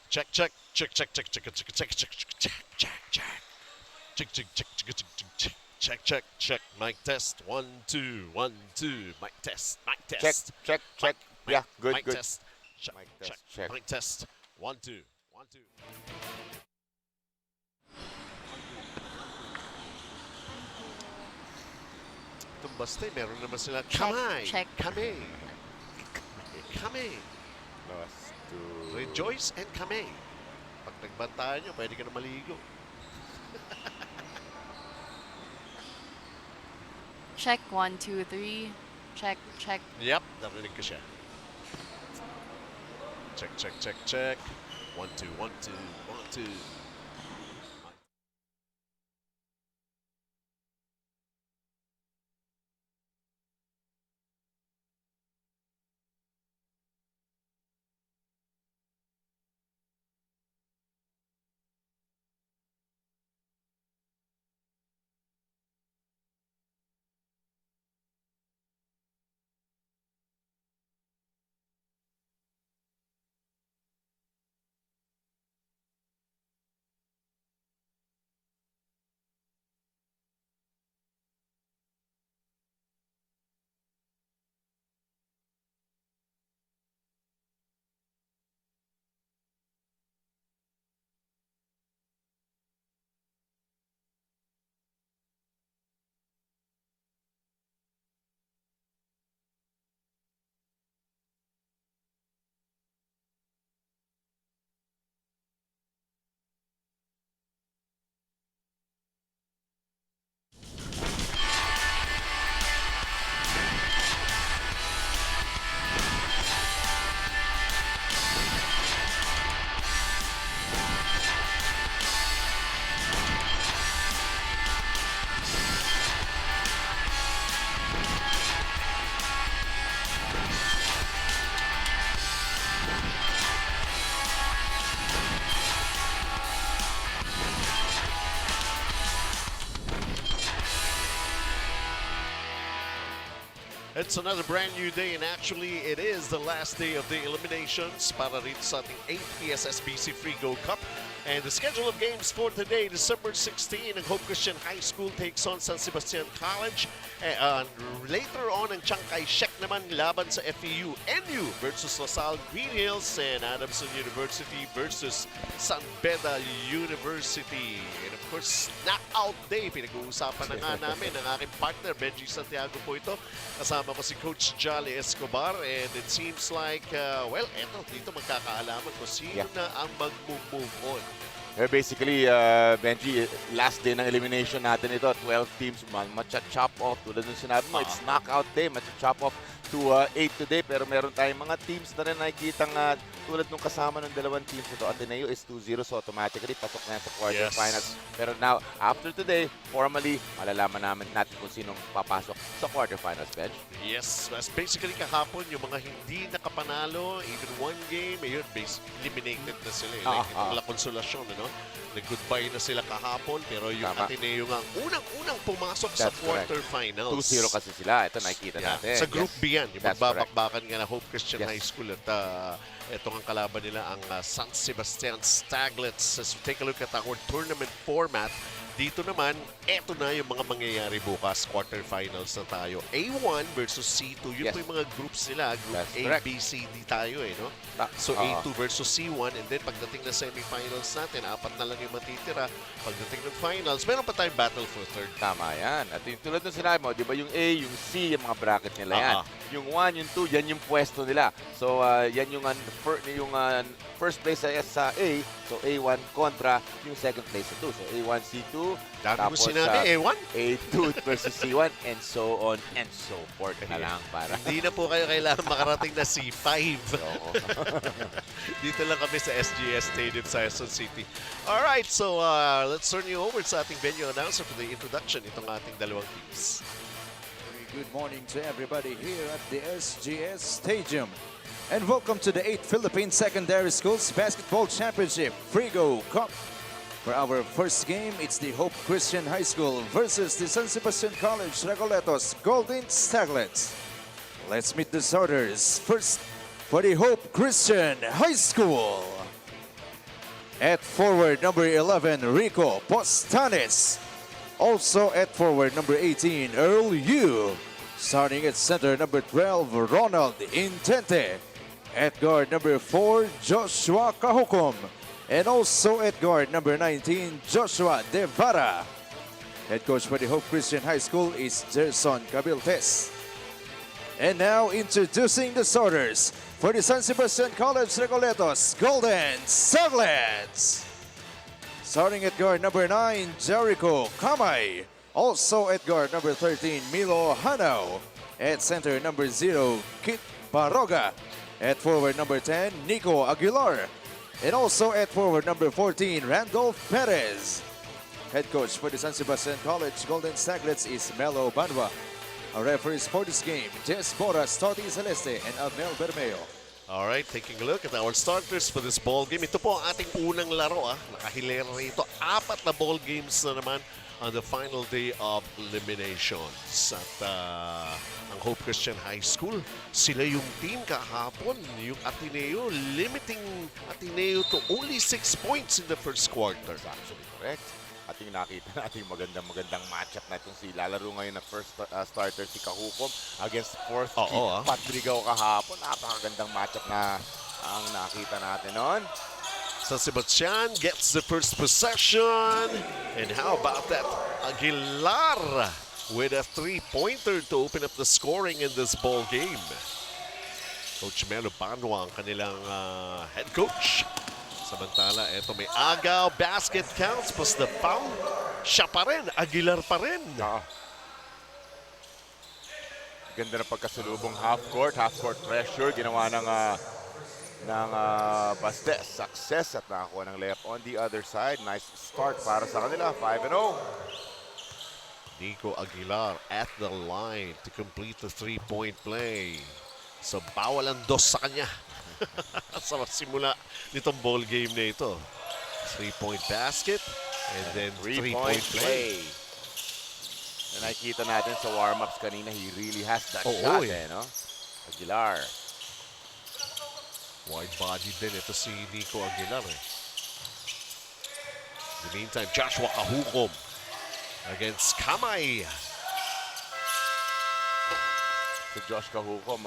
Check, check, check, check, check, check, check, check, check, check, check, check, check. Check, check, check, check, check, check, check, check, check. Mic test. 1, 2, 1, 2. Mic test. Mic Check, test. check, check. Yeah, good, Mic good. test. Check, Mic check, test, check. Mic test. 1, 2, 1, 2. Itong basta, meron naman sila kamay. Check. Kami. Kami. Lost to... Rejoice and kami. Pag nagbantayan nyo, pwede ka na maligo. Check, 1, 2, 3. Check, check. Yep, narinig ko siya. Check, check, check, check. 1, 2, 1, 2, 1, 2. It's another brand new day, and actually, it is the last day of the eliminations para rin sa ating 8th PSSBC Freego Cup. And the schedule of games for today, December 16, ang Hope Christian High School takes on San Sebastian College. And later on, ang Chiang Kai-shek naman laban sa FEU. NU versus LaSalle Green Hills, and Adamson University versus San Beda University. And of course, knockout day. Pinag-uusapan na nga namin ang aking partner, Benji Santiago po ito. Kasama ko si Coach Jolly Escobar, and it seems like, well, eto, dito magkakaalaman ko sino na ang mag-move on. Basically, Benji, last day ng elimination natin ito, 12 teams, matcha-chop off. Tulad ng sinabi mo, it's knockout day, matcha-chop off to 8 today. Pero meron tayong mga teams na rin nakikitang tulad nung kasama ng dalawang teams ito. Ateneo is 2-0, so automatically pasok na yan sa quarterfinals. Pero now, after today, formally, malalaman namin natin kung sinong papasok sa quarterfinals, Benj. Yes, basically kahapon, yung mga hindi nakapanalo, even one game, ayun, basically eliminated na sila. Like, La Consolacion, ano? Nag-goodbye na sila kahapon, pero yung Ateneo nga unang pumasok sa quarterfinals. 2-0 kasi sila. Ito nakikita natin. Sa Group B yan, yung magbabakbakan nga na Hope Christian High School at ito ang kalaban nila, ang San Sebastian Staglets. As we take a look at our tournament format, dito naman, eto na yung mga mangyayari bukas. Quarterfinals na tayo. A1 versus C2. Yun po yung mga groups nila. Group A, B, C, D tayo eh, no? So A2 versus C1. And then pagdating na semifinals natin, 4 na lang yung matitira. Pagdating ng finals, meron pa tayong battle for third. Tama yan. At yung tulad ng sinabi mo, di ba yung A, yung C, yung mga bracket nila yan. Yung 1, yung 2, yan yung pwesto nila. So yan yung first place sa A. So A1 kontra yung second place sa 2. So A1, C2. Dami mo sinabi, A1? A2 versus C1 and so on and so forth na lang para. Hindi na po kayo kailangan makarating na C5. Dito lang kami sa SGS Stadium sa Quezon City. Alright, so let's turn you over sa ating venue announcer for the introduction itong ating dalawang teams. Good morning to everybody here at the SGS Stadium. And welcome to the 8th Philippine Secondary Schools Basketball Championship Freego Cup. For our first game, it's the Hope Christian High School versus the San Sebastian College Recoletos Golden Staglets. Let's meet the starters. First, for the Hope Christian High School. At forward, number 11, Rico Postanes. Also at forward, number 18, Earl Yu. Starting at center, number 12, Ronald Intente. At guard, number 4, Joshua Kahukom. And also at guard, number 19, Joshua Devara. Head coach for the Hope Christian High School is Gerson Cabiltes. And now introducing the starters for the San Sebastian College Recoletos Golden Saglets. Starting at guard number 9, Jericho Kamay. Also at guard number 13, Milo Hanao. At center number 0, Kit Baroga. At forward number 10, Nico Aguilar. And also at forward number 14, Randolph Perez. Head coach for the San Sebastian College Golden Saglets is Melo Banwa. Our referees for this game, Jess Boras, Toti Celeste, and Abnel Bermeo. All right, taking a look at our starters for this ball game. Ito po ang ating unang laro. Nakahilera rito. 4 na ball games na naman on the final day of eliminations. At ang Hope Christian High School, sila yung team kahapon. Yung Ateneo, limiting Ateneo to only 6 points in the first quarter. Actually correct. Ating nakita natin magandang matchup na itong si lalaro ngayon na first starter si Kahukom against fourth Patrigaw kahapon. Napakagandang matchup na ang nakita natin noon. San Sebastian gets the first possession. And how about that? Aguilar with a 3-pointer to open up the scoring in this ball game. Coach Melo Banwa ang kanilang head coach. Samantala, eto may agaw, basket counts, plus the foul. Siya pa rin, Aguilar pa rin. Ganda ng pagkasalubong half-court pressure. Ginawa ng Bastes. Success at nakakuha ng layup on the other side. Nice start para sa kanila, 5-0. Nico Aguilar at the line to complete the 3-point play. So bawal ang dos sa kanya. Sa simula nitong ball game na ito. 3-point basket and then 3-point play. Na nakikita natin sa warm-ups kanina, he really has that shot no? Aguilar. Wide body din ito si Nico Aguilar. In the meantime, Joshua Kahukom against Kamay. Si Josh Kahukom,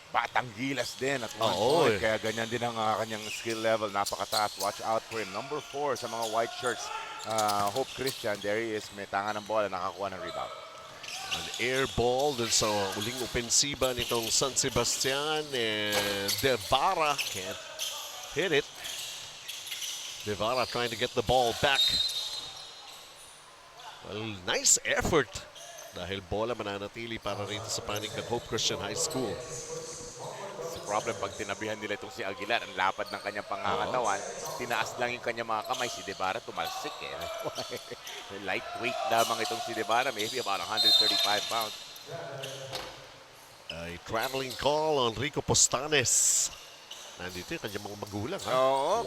batang gilas din at kaya ganyan din ang kanyang skill level, napakataas. Watch out for him. Number 4 sa mga white shirts, Hope Christian, there he is, may tanga ng bola, nakakuha ng rebound. An air ball dun sa uling opensiba nitong San Sebastian, and Devara can't hit it. Devara trying to get the ball back. Well, nice effort dahil bola mananatili para rito sa panig ng Hope Christian High School. Problem pag tinabihan nila itong si Aguilar, ang lapad ng kanyang pangangatawan, tinaas lang yung kanyang mga kamay. Si Devara tumalsik Lightweight lamang itong si Devara, maybe about 135 pounds. A traveling call on Rico Postanes. Nandito yung kanyang mga magulang.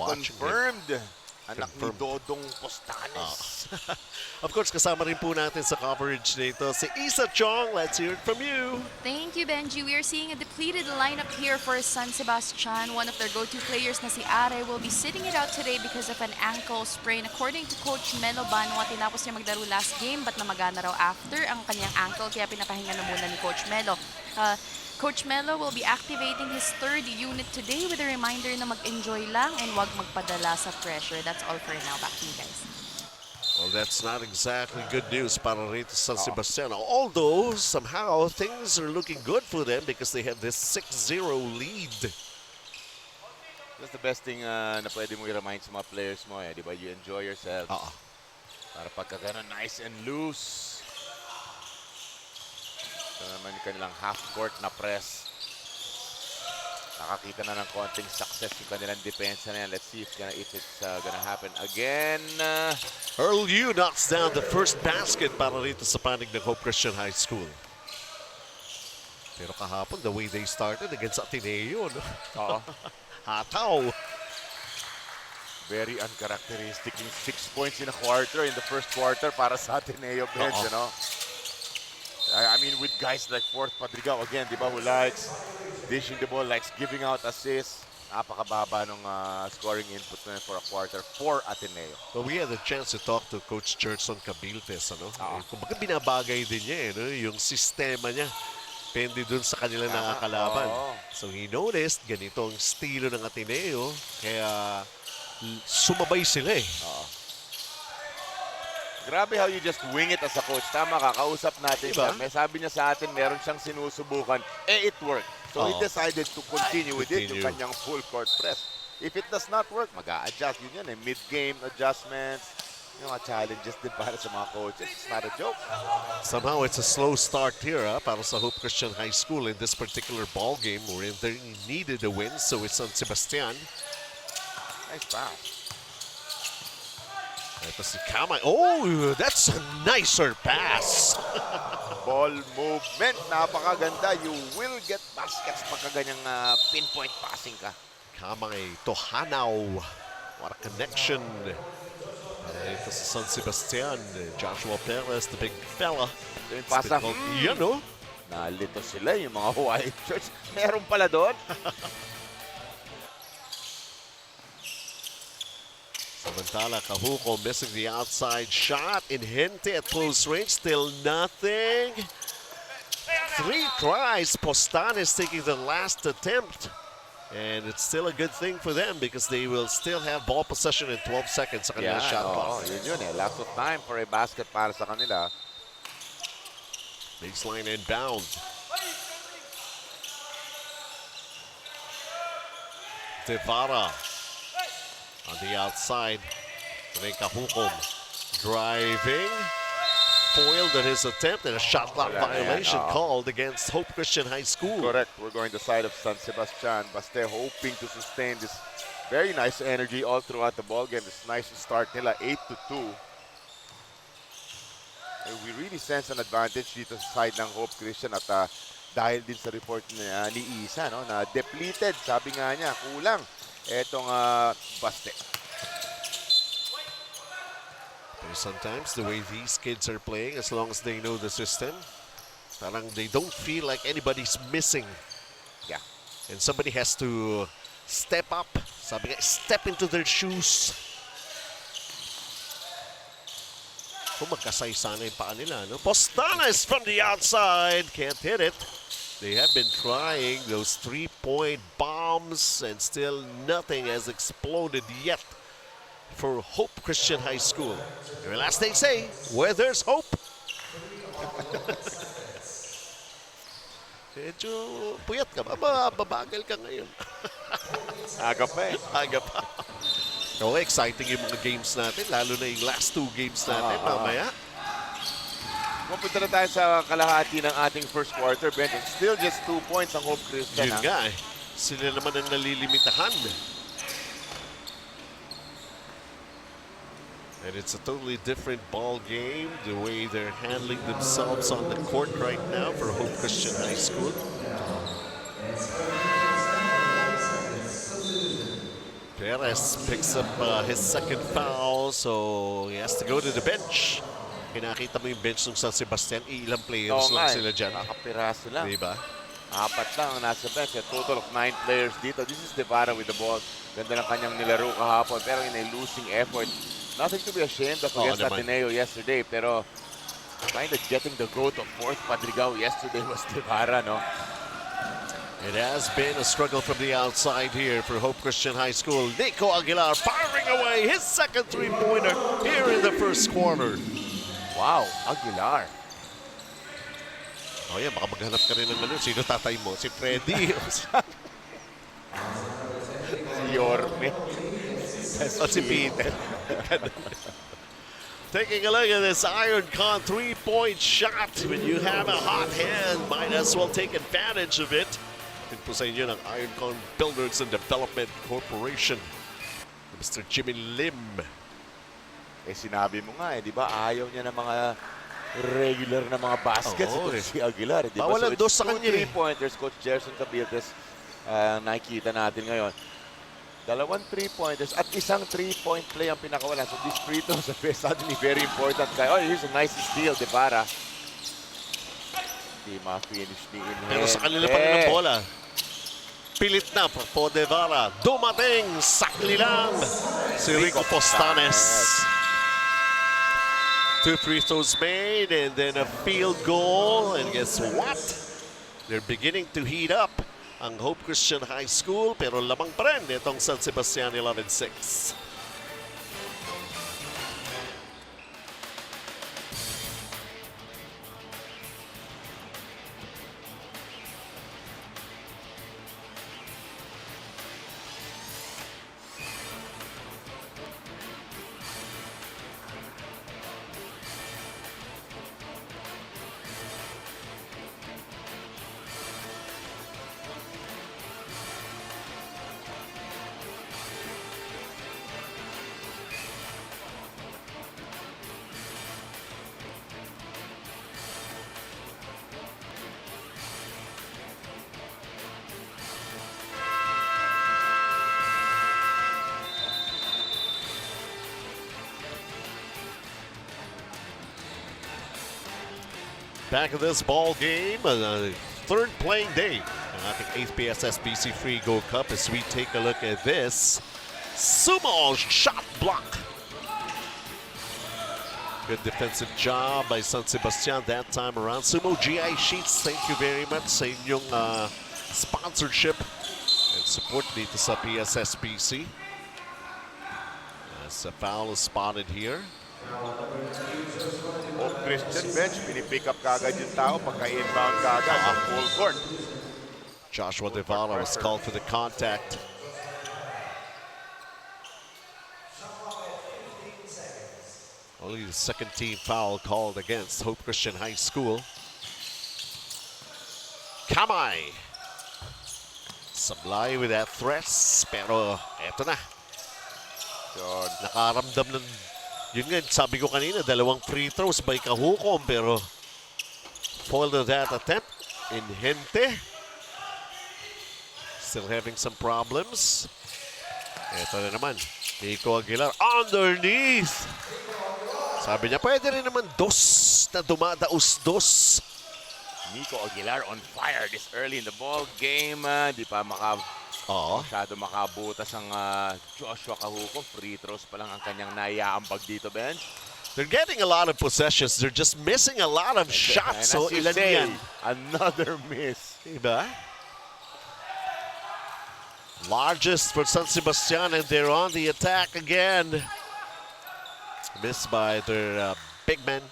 Confirmed. Anak ni Dodong Postanes. Of course, kasama rin po natin sa coverage nito si Isa Chong. Let's hear it from you. Thank you, Benji. We are seeing a depleted lineup here for San Sebastian. One of their go-to players na si Are will be sitting it out today because of an ankle sprain. According to Coach Melo Banwa, tinapos niya maglaro last game but namagana raw after ang kanyang ankle kaya pinapahinga na muna ni Coach Melo. Coach Melo will be activating his third unit today with a reminder na mag-enjoy lang and wag magpadala sa pressure. That's all for now. Back to you guys. Well, that's not exactly good news para rito sa San Sebastian. Although, somehow, things are looking good for them because they have this 6-0 lead. That's the best thing na pwede mo i-remind sa mga players mo. Di ba? You enjoy yourself. Para pagka ganun, nice and loose. Ito naman yung kanilang half-court na press. Nakakita na ng konting success yung kanilang depensa na yan. Let's see if it's gonna happen again. Earl Yu knocks down the first basket para rito sa panig ng Hope Christian High School. Pero kahapon, the way they started against Ateneo, no? Hataw. Very uncharacteristic yung 6 points in a quarter, in the first quarter para sa Ateneo bench, you know? I mean, with guys like Fourth Padrigaw, again, di ba, who likes dishing the ball, likes giving out assists. Napakababa ng scoring input na yun for a quarter for Ateneo. Well, we had a chance to talk to Coach Jerson Cabiltes, ano? Ah. Kumbaga binabagay din niya, no? Yung sistema niya. Depende dun sa kanila nakakalaban. Oo. So he noticed, ganito ang estilo ng Ateneo, kaya sumabay sila eh. Grabe how you just wing it as a coach. Tama ka, kausap natin Diba? siya. May sabi niya sa atin, meron siyang sinusubukan. It worked. So he Oo. decided to continue with it, yung Continue. kanyang full court press. If it does not work, mag-a-adjust. Yun yan eh, mid-game adjustments. Yung mga challenges din para sa mga coaches. It's not a joke. Somehow it's a slow start here para sa Hope Christian High School in this particular ball game where they needed a win. So it's San Sebastian. Nice pass. Ito si Kamay. Oh, that's a nicer pass. Ball movement, napakaganda. You will get baskets pagka ganyang pinpoint passing ka. Kamay Tohanaw. What a connection. Ito si San Sebastian. Joshua Perez, the big fella. Ito yung pasa. Yan, no? Nalito sila yung mga white shirts. Meron pala doon. Samantala, Kahuko missing the outside shot. Inhente at close range, still nothing. 3 tries. Postanes taking the last attempt. And it's still a good thing for them because they will still have ball possession in 12 seconds sa kanilang shot clock. Yun eh. Lots of time for a basket para sa kanila. Baseline inbound. Devara on the outside. Then Kahukom driving. Foiled at his attempt and a shot clock violation called against Hope Christian High School. Correct. We're going the side of San Sebastian. Baste hoping to sustain this very nice energy all throughout the ball game. This nice start nila, 8-2. We really sense an advantage dito sa side ng Hope Christian at dahil din sa report ni Isa, no, na depleted. Sabi nga niya, kulang etong Baste. But sometimes the way these kids are playing, as long as they know the system, parang they don't feel like anybody's missing. Yeah. And somebody has to step up. Sabi nga, step into their shoes. Kung magkasay sana yung paa nila, no? Postanes from the outside. Can't hit it. They have been trying those 3-point bombs and still nothing has exploded yet for Hope Christian High School. And last they say, where there's hope. Medyo puyat ka ba? Babagal ka ngayon. Aga pa eh. Aga pa. Okay, exciting yung mga games natin, lalo na yung last 2 games natin mamaya. Mapunta na tayo sa kalahati ng ating first quarter, Ben. It's still just 2 points ang Hope Christian. Yun nga eh. Sila naman ang nalilimitahan. And it's a totally different ball game, the way they're handling themselves on the court right now for Hope Christian High School. Perez picks up his second foul, so he has to go to the bench. Kinakita mo yung bench ng San Sebastian, ilang players lang sila dyan. Nakapiraso lang. Diba? 4 lang ang nasa bench. A total of 9 players dito. This is Devara with the ball. Ganda ng kanyang nilaro kahapon, pero in a losing effort. Nothing to be ashamed of against Ateneo yesterday, pero kind of getting the growth of 4th Padrigao yesterday was Devara, no? It has been a struggle from the outside here for Hope Christian High School. Nico Aguilar firing away his second 3-pointer here in the first quarter. Wow, Aguilar. Oh yeah, baka maghanap ka rin ng ano. Sino tatay mo? Si Freddy. Si Yorme. O si Peter. Taking a look at this Iron Con 3-point shot. When you have a hot hand, might as well take advantage of it. Ito po sa inyo ng Iron Con Builders and Development Corporation. Mr. Jimmy Lim. Eh sinabi mo nga eh, di ba? Ayaw niya ng mga regular na mga baskets. Oo, Ito si Aguilar. Di ba? Bawalan dos sa two kanya eh. 3-pointers. Coach Gerson Cabiltes nakikita natin ngayon. 2 3-pointers at isang 3-point play ang pinakawalan. So this free throw sa suddenly very important guy. Oh, here's a nice steal, Devara. Hindi ma-finish ni Inhente. Pero sa kanila pa rin ang bola. pilit na po Devara. Dumating, sakli lang si Rico Postanes. 2 free throws made and then a field goal. And guess what? They're beginning to heat up ang Hope Christian High School, pero lamang pa rin itong San Sebastian 11-6. Back of this ball game, third playing day. I think 8th PSSBC Freego Cup as we take a look at this. Sumo shot block. Good defensive job by San Sebastian that time around. Sumo GI Sheets, thank you very much sa inyong sponsorship and support dito sa PSSBC. As a foul is spotted here. Hope Christian bench, pinipick up kagad yung tao pagka-inbound kagad ang full court. Joshua Devara was called for the contact. Only the second team foul called against Hope Christian High School. Kamay. Sablay with that thrust, pero eto na. Nakaramdam ng, yun nga, sabi ko kanina, dalawang free throws by Kahukom, pero foiled that attempt in Hente. Still having some problems. Eto na naman, Nico Aguilar underneath. Sabi niya, pwede rin naman dos na dumadaos-dos. Nico Aguilar on fire this early in the ball game. Di pa masyado makabutas ang Joshua Kahukom. Free throws pa lang ang kanyang naiaambag dito, bench. They're getting a lot of possessions. They're just missing a lot of shots. So ilan yan? Another miss. Diba? Largest for San Sebastian, and they're on the attack again. Missed by their big man,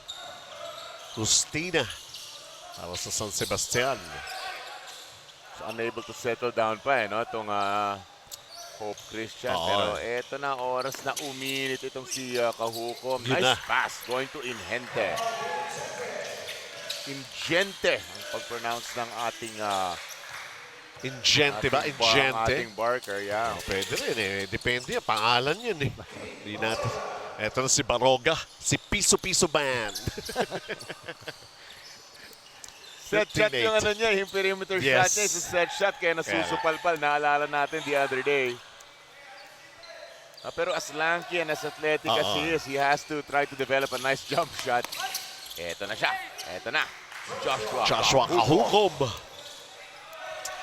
Justina. That was the San Sebastian. Unable to settle down pa no, itong Hope Christian. Pero eto na, oras na uminit itong si Kahukom. Nice pass going to Ingente. Ingente ang pag-pronounce ng ating Ingente ba? Ingente? Ating Barker, yeah. Pwede rin eh. Depende. Pangalan yun eh. Hindi natin. Eto na si Baroga. Si Piso-Piso Band. Set shot yung ano niya, yung perimeter shot niya, is a set shot, kaya nasusupalpal. Naalala natin the other day. Pero as lanky and as athletic as he is, he has to try to develop a nice jump shot. Eto na siya. Eto na. Joshua Kahukom.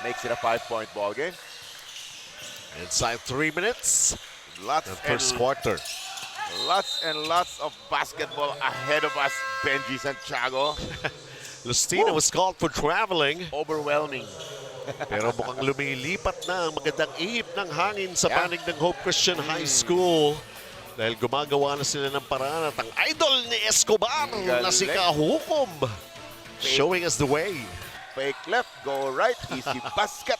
Makes it a 5-point ball game. Inside 3 minutes. Lots the first quarter. Lots and lots of basketball ahead of us, Benji Santiago. Lustina was called for traveling. Overwhelming. Pero mukhang lumilipat na ang magandang ihip ng hangin sa panig ng Hope Christian High School. Dahil gumagawa na sila ng paraan at ang idol ni Escobar na si Kahukom showing us the way. Fake left, go right, easy basket.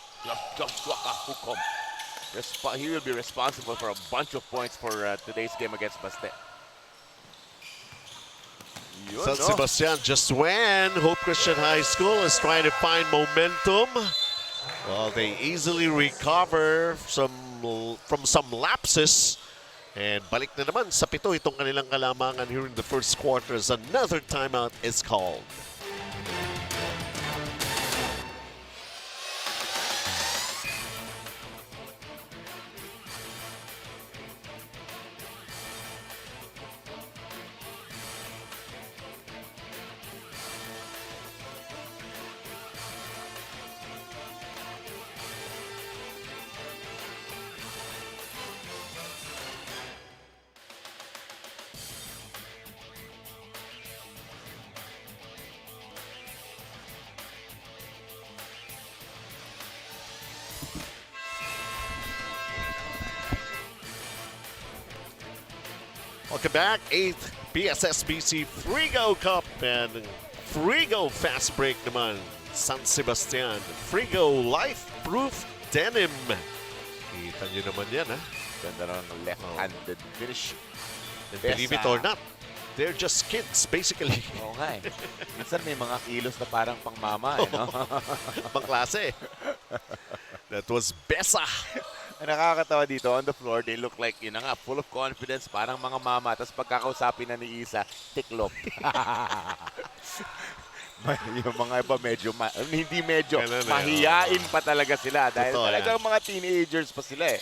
Joshua Kahukom. He will be responsible for a bunch of points for today's game against Baste. San Sebastian just when Hope Christian High School is trying to find momentum. Well, they easily recover from some lapses. And balik na naman sa pito itong kanilang kalamangan here in the first quarter as another timeout is called. welcome back. 8th PSSBC Freego Cup and Freego Fast Break naman. San Sebastian. Freego Life-Proof Denim. Kita nyo naman yan, ha? Ganda ng left-handed finish. And believe it or not, they're just kids, basically. Oo nga eh. Minsan may mga kilos na parang pang mama eh, no? Pangklase. That was Besa. Ang nakakatawa dito, on the floor, they look like, yun na nga, full of confidence, parang mga mama. Tapos pagkakausapin na ni Isa, tiklop. Yung mga iba medyo, hindi medyo, mahiyain pa talaga sila. Dahil totoo talagang mga teenagers pa sila eh.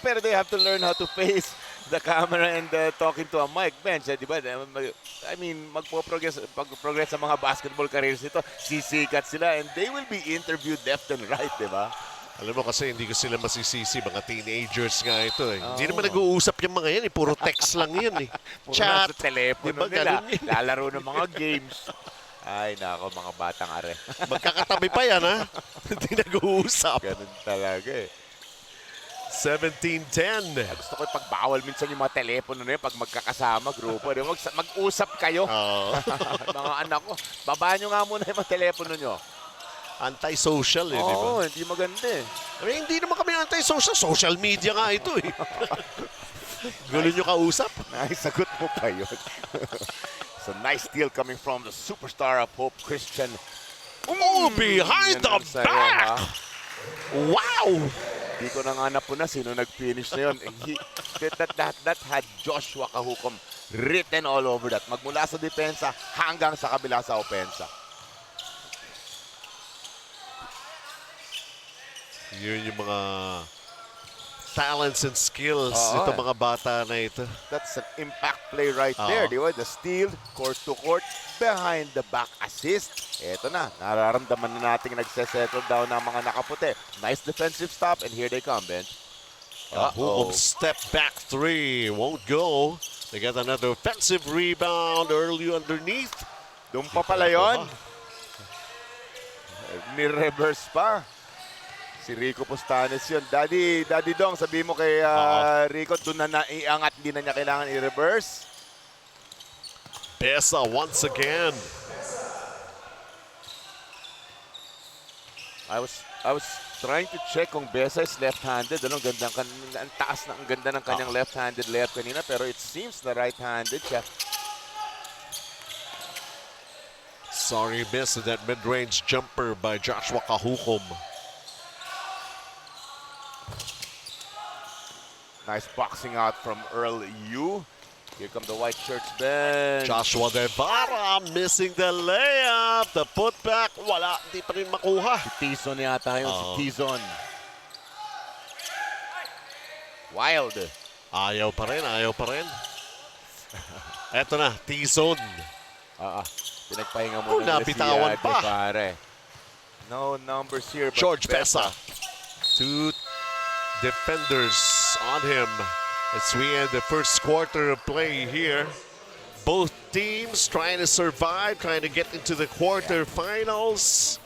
Pero they have to learn how to face the camera and talking to a mic. Bench, di ba? I mean, pag-progress sa mga basketball careers nito, sisikat sila and they will be interviewed left and right, di ba? Alam mo kasi hindi ko sila masisisi, mga teenagers nga ito eh. Hindi naman nag-uusap yung mga yan eh, puro text lang yun eh. Puro Chat, nasa telepono diba, nila, ganun yun. lalaro ng mga games. Ay, nako, mga batang are. Magkakatabi pa yan ha, hindi nag-uusap. Ganun talaga eh. 17-10. Gusto ko pagbawal minsan yung mga telepono na yun pag magkakasama, grupo. Mag-usap kayo. Mga anak ko, babaan nyo nga muna yung mga telepono nyo. Anti-social eh, di ba? Oo, hindi maganda eh. I mean, hindi naman kami anti-social. Social media nga ito eh. Gulo nyo kausap. Naisagot mo pa yun. It's a nice steal coming from the superstar of Hope Christian. Oh, behind the back! Wow! Hindi ko na nga napuna sino nag-finish na yun. That had Joshua Kahukom written all over that. Magmula sa depensa hanggang sa kabila sa opensa. Yun yung mga talents and skills itong mga bata na ito. That's an impact play right there, di ba? The steal, court to court, behind the back assist. Eto na, nararamdaman na natin nagse-settle down ng mga nakaputi. Nice defensive stop, and here they come, Ben. Hukom step back three, won't go. They get another offensive rebound early underneath. Doon pa pala yun. Ni-reverse pa. Si Rico Postanes yun. Daddy Dong, sabi mo kay Rico, doon na naiangat, hindi na niya kailangan i-reverse. Besa once again. I was trying to check kung Besa is left-handed. Ang taas na, ang ganda ng kanyang left-handed layup kanina, pero it seems na right-handed siya. Sorry, miss that mid-range jumper by Joshua Kahukom. Nice boxing out from Earl Yu. Here come the white shirts bench. Joshua Devara missing the layup. The putback, wala, di pa rin makuha. Si Tizon yata yun, si Tizon. Wild. Ayaw pa rin. Eto na, T-zone. Pinagpahinga mo na nabitawan si pa. Pare. No numbers here. But George Besa. Two defenders on him as we end the first quarter of play here. Both teams trying to survive, trying to get into the quarterfinals.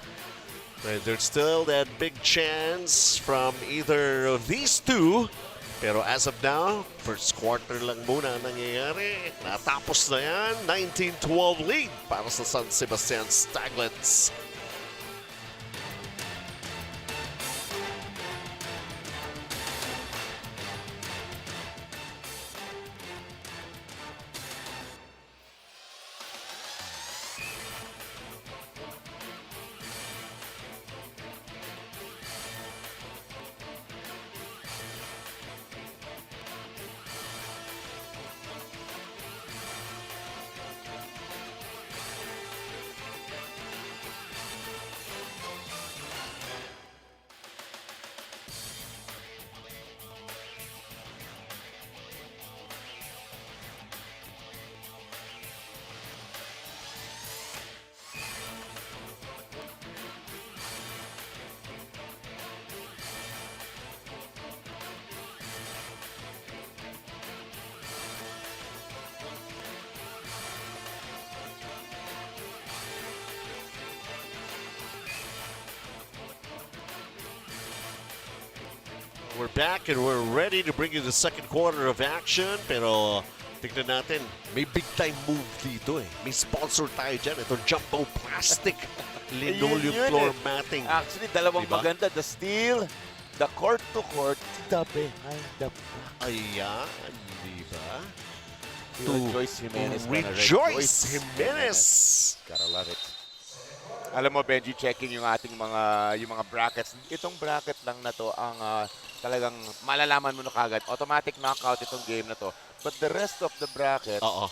And there's still that big chance from either of these two. Pero as of now, first quarter lang muna nangyayari. Natapos na yan, 19-12 lead para sa San Sebastian Staglets. We're back and we're ready to bring you the second quarter of action. Pero tignan natin. May big time move dito eh. May sponsor tayo dyan. Ito, Jumbo Plastic Linoleum Yun Floor eh. Matting. Actually, dalawang Diba? maganda. The steal, the court-to-court, the behind the back. Ayan, di ba? Joyce Jimenez. Rejoice Jimenez. Gotta love it. Alam mo, Benji, checking yung ating mga brackets. Itong bracket lang na to ang talagang malalaman mo na kagad. Automatic knockout itong game na to. But the rest of the bracket, Oo.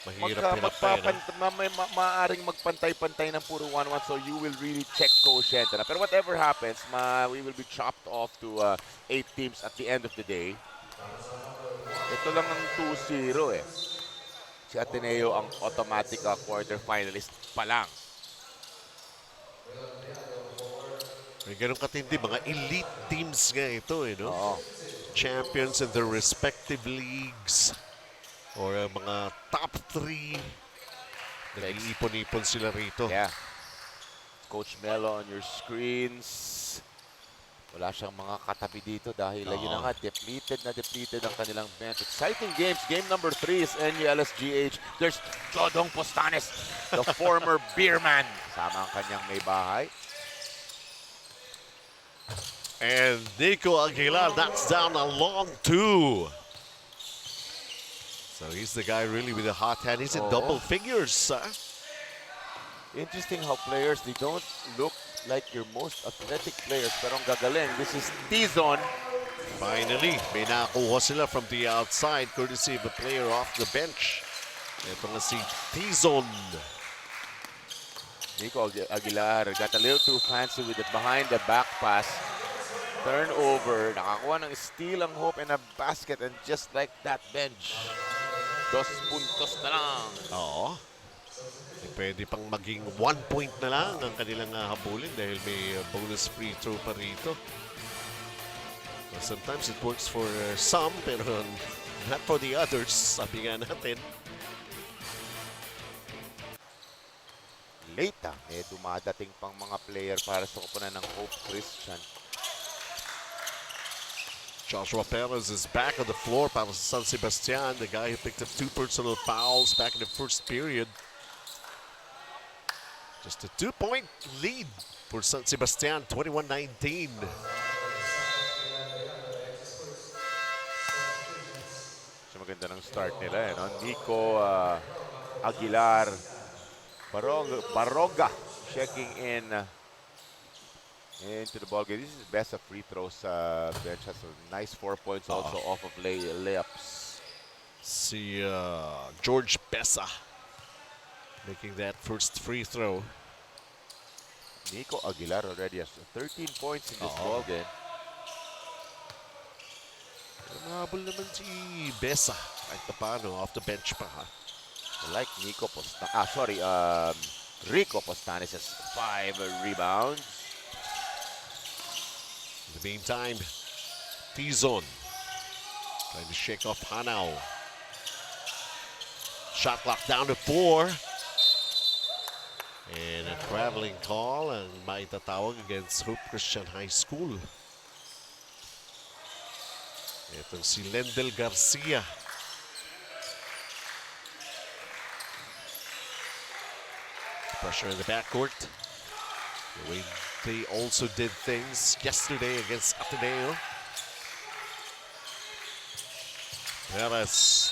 Mahirap tayo, no? maaaring magpantay-pantay ng puro 1-1, so you will really check quotient. Pero whatever happens, we will be chopped off to 8 teams at the end of the day. Ito lang ang 2-0 eh. Si Ateneo ang automatic quarterfinalist pa lang. May ganun katindi. Mga elite teams nga ito eh, no? Oo. Champions in their respective leagues. Or mga top 3. Nag-iipon-ipon sila rito. Yeah. Coach Melo on your screens. Wala siyang mga katabi dito dahil yun na nga, depleted ang kanilang bench. Exciting games. Game number 3 is NULSGH. There's Jodong Postanes, the former beer man. Kasama ang kanyang may bahay. And Nico Aguilar, that's down a long 2. So he's the guy really with a hot hand. He's in double figures. Interesting how players, they don't look like your most athletic players. Pero ang gagaling, this is T-Zone. Finally, may nakakuha sila from the outside courtesy of a player off the bench. Ito nga si T-Zone. Nico Aguilar got a little too fancy with it behind the back pass. Turnover, nakakuha ng steal ang Hope in a basket, and just like that, bench. 2 puntos na lang. Oo. Pwede pang maging 1 point na lang ang kanilang habulin dahil may bonus free throw pa rito. Well, sometimes it works for some pero not for the others. Sabi nga natin. Late may dumadating pang mga player para sa koponan ng Hope Christian. Joshua Perez is back on the floor para sa San Sebastian, the guy who picked up 2 personal fouls back in the first period. Just a 2-point lead for San Sebastian, 21-19. So maganda ng start nila. No? Nico Aguilar, Baroga checking in into the ball game. This is best of free throws. Bench has a nice 4 points also off of layups. See George Bessa making that first free throw. Nico Aguilar already has 13 points in this ball game. Nabol naman si Bessa. Kahit na paano, off the bench pa ha. I like Nico Rico Postanes has 5 rebounds. In the meantime, T-Zone trying to shake off Hanau. Shot clock down to 4. And a traveling call ang maitatawag against Hope Christian High School. Itong si Lendel Garcia. Pressure in the backcourt. The way they also did things yesterday against Ateneo. Perez.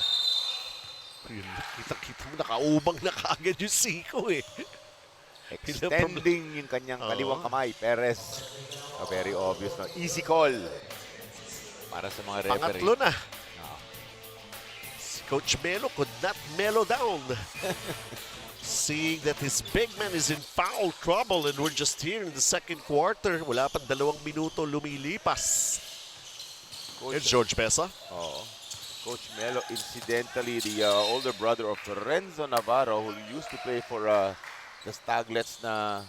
Kita-kita mo, nakaubang na kaagad yung Siko eh. Extending yung kanyang kaliwang kamay. Perez. Very obvious. No? Easy call. Para sa mga referee. Pangatlo na. Si Coach Melo could not mellow down. Seeing that his big man is in foul trouble and we're just here in the second quarter. Wala pang 2 minuto lumilipas. It's George Bessa. Coach Melo, incidentally, the older brother of Renzo Navarro, who used to play for the Staglets na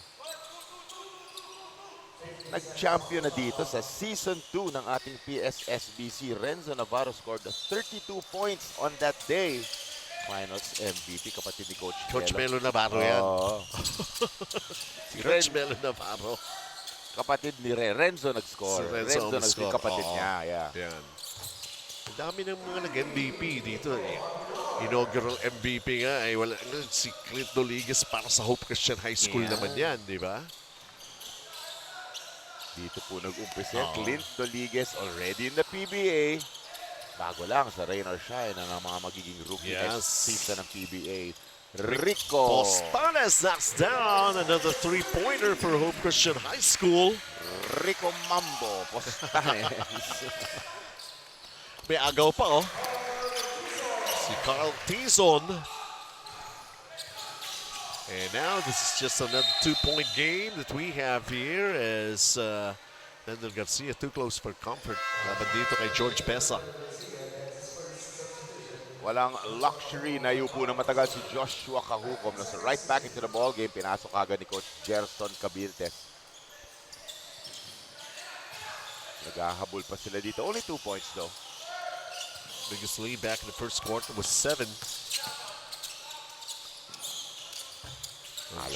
nag-champion na dito sa Season 2 ng ating PSSBC. Renzo Navarro scored 32 points on that day. Finals MVP, kapatid ni Coach Melo Navarro yan. Si Coach Melo Navarro. Kapatid ni Renzo nag-score. Si Renzo nag-score. Kapatid niya, yeah. Yan. Dami ng mga nag-MVP dito eh. Inaugural MVP nga ay wala si Clint Doliges para sa Hope Christian High School naman yan, di ba? Dito po nag-umpisa. Clint Doliges already in the PBA. Bago lang sa rain or shine ang mga magiging rookie next season ng PBA. Rico Postanes knocks down another three-pointer for Hope Christian High School. Rico Mambo Postanes. May agaw pa oh. Si Carl Tizon. And now this is just another two-point game that we have here as Nandel Garcia too close for comfort. Laban dito kay George Besa. Walang luxury na yupo na matagal si Joshua Kahukom. Nasa right back into the ball game. Pinasok agad ni Coach Gerson Cabiltes. Naghahabol pa sila dito. Only 2 points though. Biggest lead back in the first quarter was 7.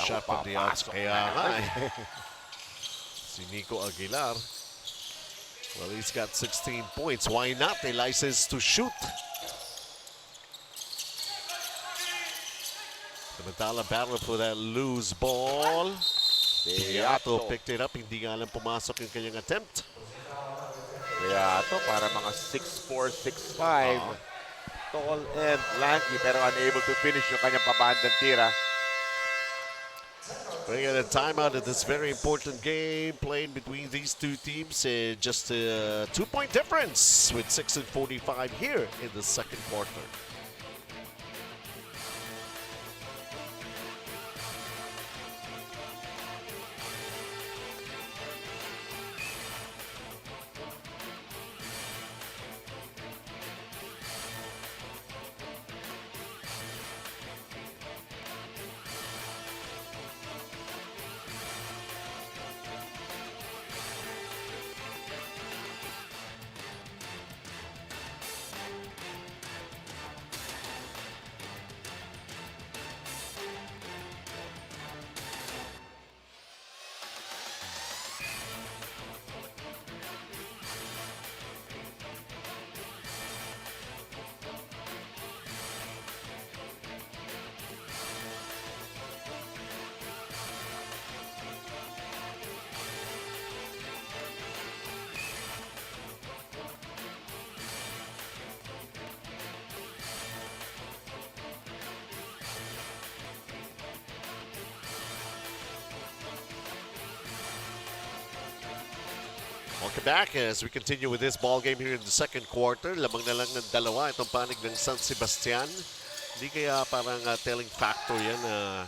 Shot from the outside. Kaya nga eh. Si Nico Aguilar. Well, he's got 16 points. Why not? A license to shoot. Samantala battle for that loose ball. Beato picked it up. Hindi nga lang pumasok yung kanyang attempt. Beato para mga 6'4", 6'5". Tall and lanky pero unable to finish yung kanyang pabandang tira. Bringing a timeout at this very important game playing between these two teams. Just a 2-point difference with 6:45 here in the second quarter. Welcome back as we continue with this ball game here in the second quarter. Lamang na lang ng dalawa itong panig ng San Sebastian. Hindi kaya parang telling factor yan na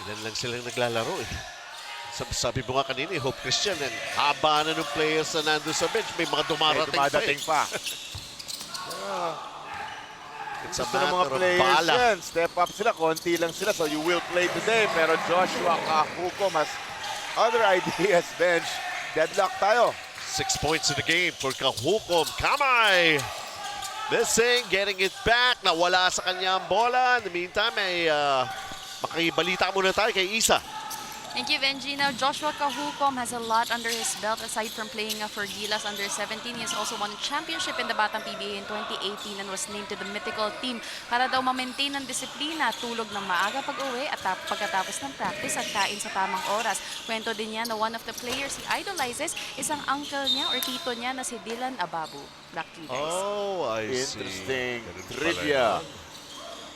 ilan lang silang naglalaro eh. Sabi mo nga kanina, Hope Christian, and haba na ng players na nandun sa bench. May mga dumarating pa. It's a Gusto ng matter mga of players bala. yan. Step up sila, konti lang sila. So you will play today. Pero Joshua Kahukom has other ideas bench. Deadlock tayo. 6 points in the game for Kahukom. Kamay! Missing, getting it back. Nawala sa kanya ang bola. In the meantime, ay makibalita muna tayo kay Isa. Thank you, Benji. Now, Joshua Kahukom has a lot under his belt aside from playing for Gilas under 17. He has also won a championship in the Batang PBA in 2018 and was named to the mythical team para daw ma-maintain ang disiplina, tulog ng maaga pag-uwi at pagkatapos ng practice at kain sa tamang oras. Kwento din niya na one of the players he idolizes is ang uncle niya or tito niya na si Dylan Ababu. Back to you guys. Oh, I see. Interesting Ganun pala trivia. yun.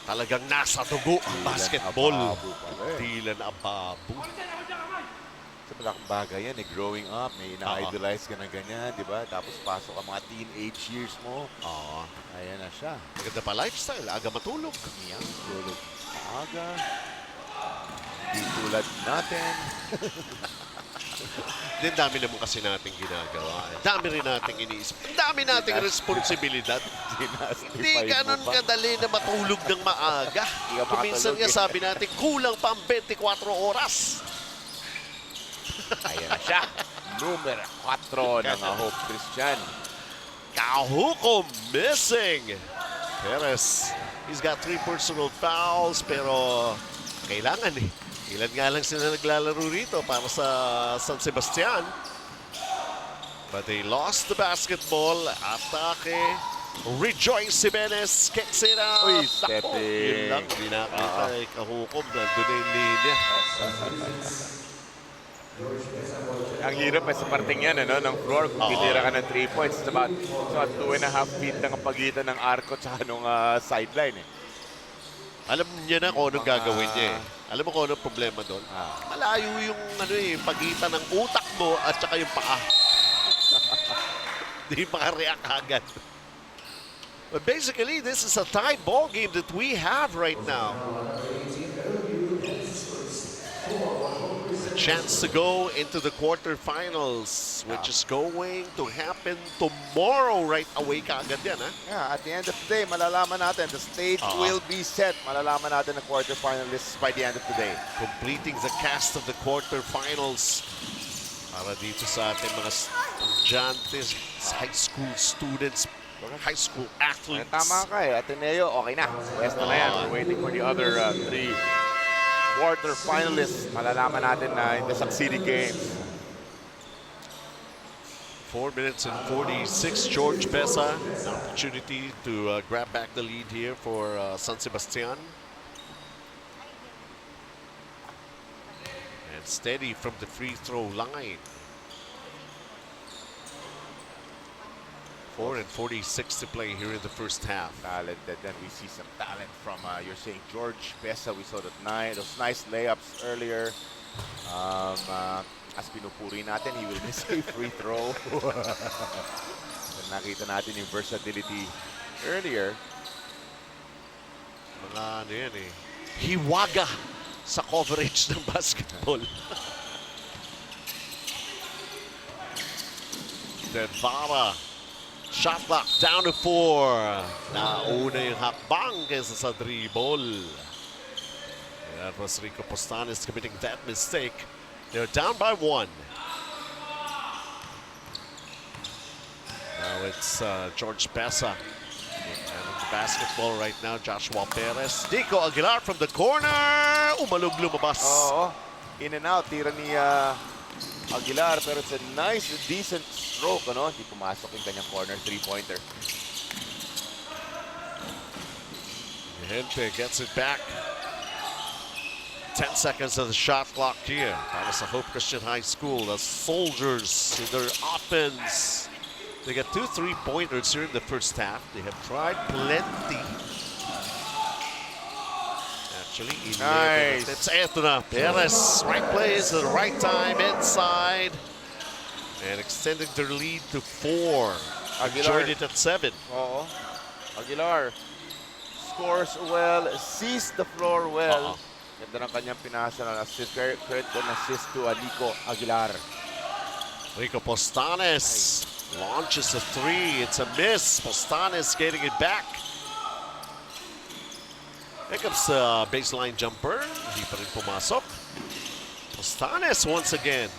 Talagang nasa dugo ang basketball. Dylan Ababu. Sa malaking bagay yan eh. Growing up, may ina-idolize ka na ganyan, di ba? Tapos pasok ang mga teenage years mo. Ayan na siya. Maganda pa lifestyle. Aga matulog. Yan, tulog aga. Di tulad natin. Ang dami naman kasi nating ginagawa. Ang dami rin nating iniisip. Ang dami nating responsibilidad. Hindi ganun kadali na matulog ng maaga. Kuminsan nga sabi natin, kulang pa ang 24 oras. Ayan na siya. Numero 4 ng Hope Christian. Kahukom missing. Perez, he's got 3 personal fouls pero kailangan eh. Ilan nga lang sila naglalaro rito para sa San Sebastian. But they lost the basketball. Atake Rejoice Jimenez kicks it out. Uy, Nako, stepping. yun lang, di nakita eh. Kahukom, nandun na yung linya. Ang hirap sa parting yan, ano, ng floor. Kung titira ka ng 3 points, it's about 2.5 feet lang ang pagitan ng arco at nung sideline. Eh. Alam niya na kung anong gagawin niya eh. Alam mo kung anong problema doon? Malayo yung pagitan ng utak mo at saka yung paa. Hindi makareact agad. But basically, this is a tied ball game that we have right now. A chance to go into the quarterfinals, which is going to happen tomorrow right away kaagad yan, ha? Yeah, at the end of the day, malalaman natin. The stage will be set. Malalaman natin ang quarterfinalists by the end of the day. Completing the cast of the quarterfinals para dito sa ating mga estudyantes, high school students, high school athletes. Tama ka eh. Ateneo, okay na. Pwesto na yan. We're waiting for the other 3 quarterfinalists. Malalaman natin na in the succeeding games. 4 minutes and 46. George Besa, an opportunity to grab back the lead here for San Sebastian. And steady from the free throw line. 4 and 46 to play here in the first half. Talented. Then we see some talent from, you're saying, George Besa. We saw those nice layups earlier. As pinupuri natin, he will miss a free throw. Nakita natin yung versatility earlier. Mga ano yan eh. Hiwaga sa coverage ng basketball. Devara. Shot clock down to 4. Nauna yung hakbang kaysa sa dribble. That was Rico Postanes committing that mistake. They're down by 1. Now it's George Besa. And the basketball right now, Joshua Perez. Nico Aguilar from the corner. Umalog lumabas. Oo. In and out. Tira ni Aguilar. Pero it's a nice, decent stroke. Ano? Hindi pumasok yung kanyang corner 3-pointer. Gente gets it back. 10 seconds of the shot clock here. Para sa Hope Christian High School. The Soldiers in their offense. They got 2 3-pointers here in the first half. They have tried plenty. Actually, nice. It's Anthony Perez. Right place at the right time inside. And extending their lead to 4. Aguilar. Joined it at 7. Oo. Aguilar scores well, sees the floor well. Ganda ng kanyang pinasa na assist. Credit an assist to Nico Aguilar. Rico Postanes launches a 3. It's a miss. Postanes getting it back. Here comes the baseline jumper. Hindi pa rin pumasok. Postanes once again.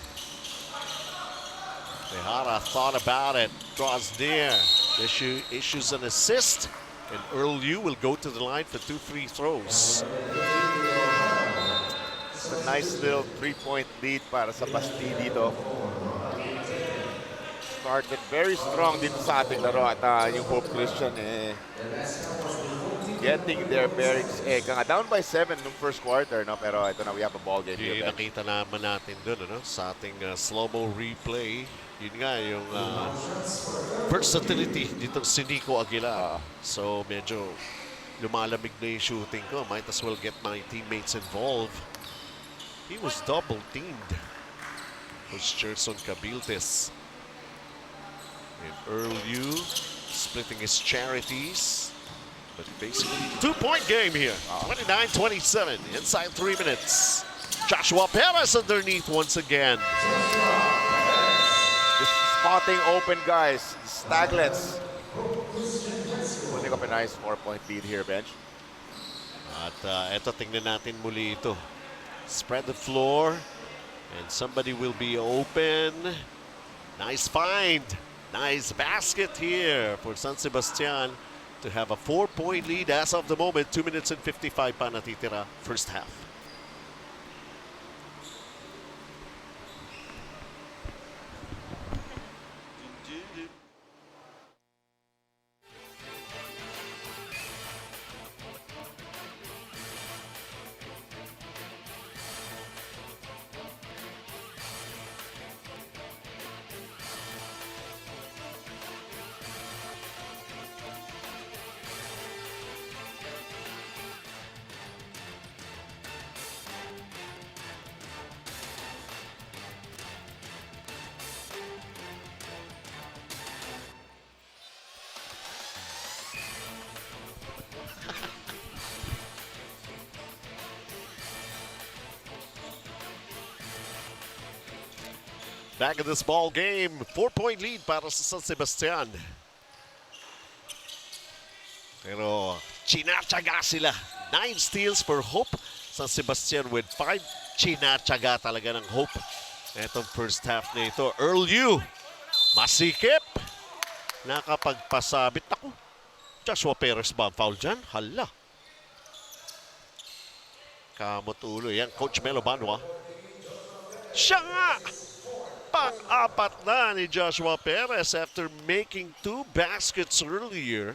Tejada thought about it. Draws near. Issues an assist. And Earl Yu will go to the line for 2 free throws. It's a nice little 3-point lead para sa Basti dito. Started very strong dito sa ating laro at yung Hope Christian getting their bearings. Down by 7 nung first quarter, no? Pero ito na, we have a ball game here. Nakita naman natin doon, ano? Sa ating slow-mo replay. Yun nga, yung versatility dito si Nico Aguilar. So medyo lumalamig na yung shooting ko. Might as well get my teammates involved. He was double-teamed. Was Gerson Cabiltes. And Earl Yu splitting his charities. But basically, 2-point game here. 29-27, inside 3 minutes. Joshua Perez underneath once again. Just spotting open guys, staglets. Putting up a nice 4-point lead here, bench. At eto, tingnan natin muli ito. Spread the floor, and somebody will be open. Nice find. Nice basket here for San Sebastian to have a 4-point lead as of the moment. 2 minutes and 55 pa natitira first half. Back in this ball game, 4-point lead para sa San Sebastian. Pero chinatsaga sila. 9 steals for Hope. San Sebastian with 5. Chinatsaga talaga ng Hope. Itong first half na ito. Earl Yu, masikip. Nakapagpasabit. Ako, Joshua Perez ba ang foul dyan? Hala. Kamot ulo. Yan, Coach Melo Banwa. Siya nga! Pang-apat na ni Joshua Perez after making 2 baskets earlier.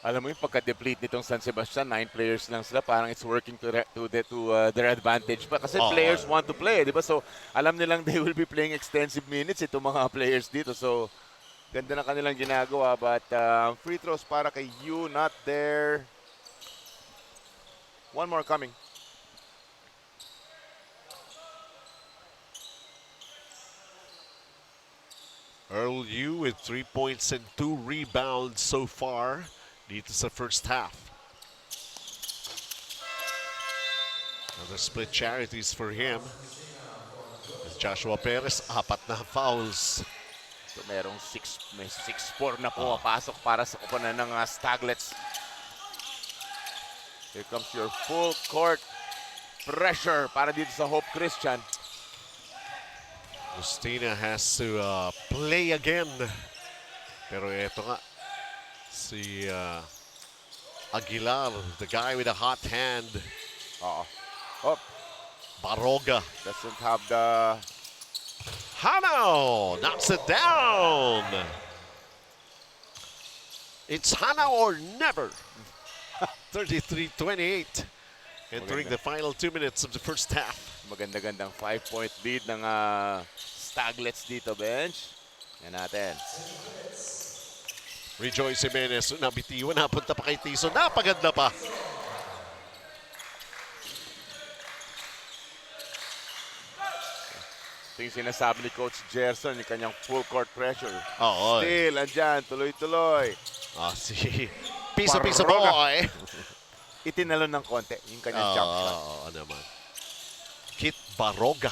Alam mo yung pagka-deplete nitong San Sebastian, 9 players lang sila, parang it's working to their advantage pa. Kasi players want to play, di ba? So, alam nilang they will be playing extensive minutes itong mga players dito. So, ganda na kanilang ginagawa. But free throws para kay Yu, not there. One more coming. Earl Yu with 3 points and 2 rebounds so far dito sa first half. Another split charities for him. As Joshua Perez, 4 na fouls. So, merong 6-4 na pumapasok para sa koponan ng Staglets. Here comes your full court pressure para dito sa Hope Christian. Justina has to play again. Pero eto nga, si Aguilar, the guy with a hot hand. Oh, Baroga. doesn't have the... Hanao knocks it down. It's Hanao or never. 33-28. Entering the final 2 minutes of the first half. Maganda-gandang 5-point lead ng Staglets dito, bench. Yan natin. Rejoice Jimenez, nabitiwan, napunta pa kay Tiso. Napaganda pa. Ito yung sinasabi ni Coach Gerson, yung kanyang full court pressure. Oo. Still, andyan, tuloy-tuloy. Si Piso-Piso Baroga. boy. Itinalo ng konti yung kanyang jump shot. Oo naman. Kit Baroga.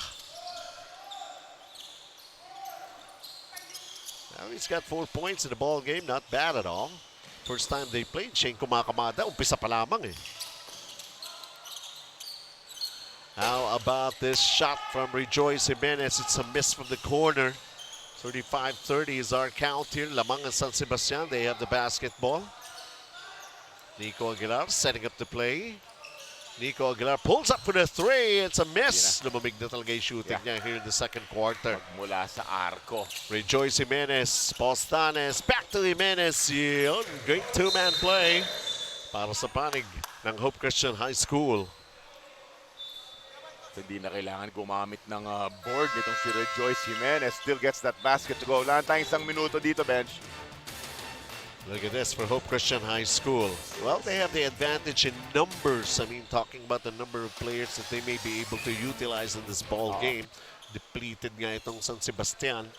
Now he's got 4 points in the ball game. Not bad at all. First time they played, Shane kumakamada. Umpisa pa lamang eh. How about this shot from Rejoice Jimenez? It's a miss from the corner. 35-30 is our count here. Lamang and San Sebastian, they have the basketball. Nico Aguilar setting up the play. Nico Aguilar pulls up for the 3. It's a miss. Lumamig na talaga yung shooting niya here in the second quarter. Mula sa arco. Rejoice Jimenez, Postanes, back to Jimenez. Yun, great two-man play para sa panig ng Hope Christian High School. So, hindi na kailangan gumamit ng board nitong si Rejoice Jimenez. Still gets that basket to go. Wala tayong 1 minuto dito, bench. Look at this for Hope Christian High School. Well, they have the advantage in numbers. I mean, talking about the number of players that they may be able to utilize in this ball game. Depleted nga itong San Sebastian.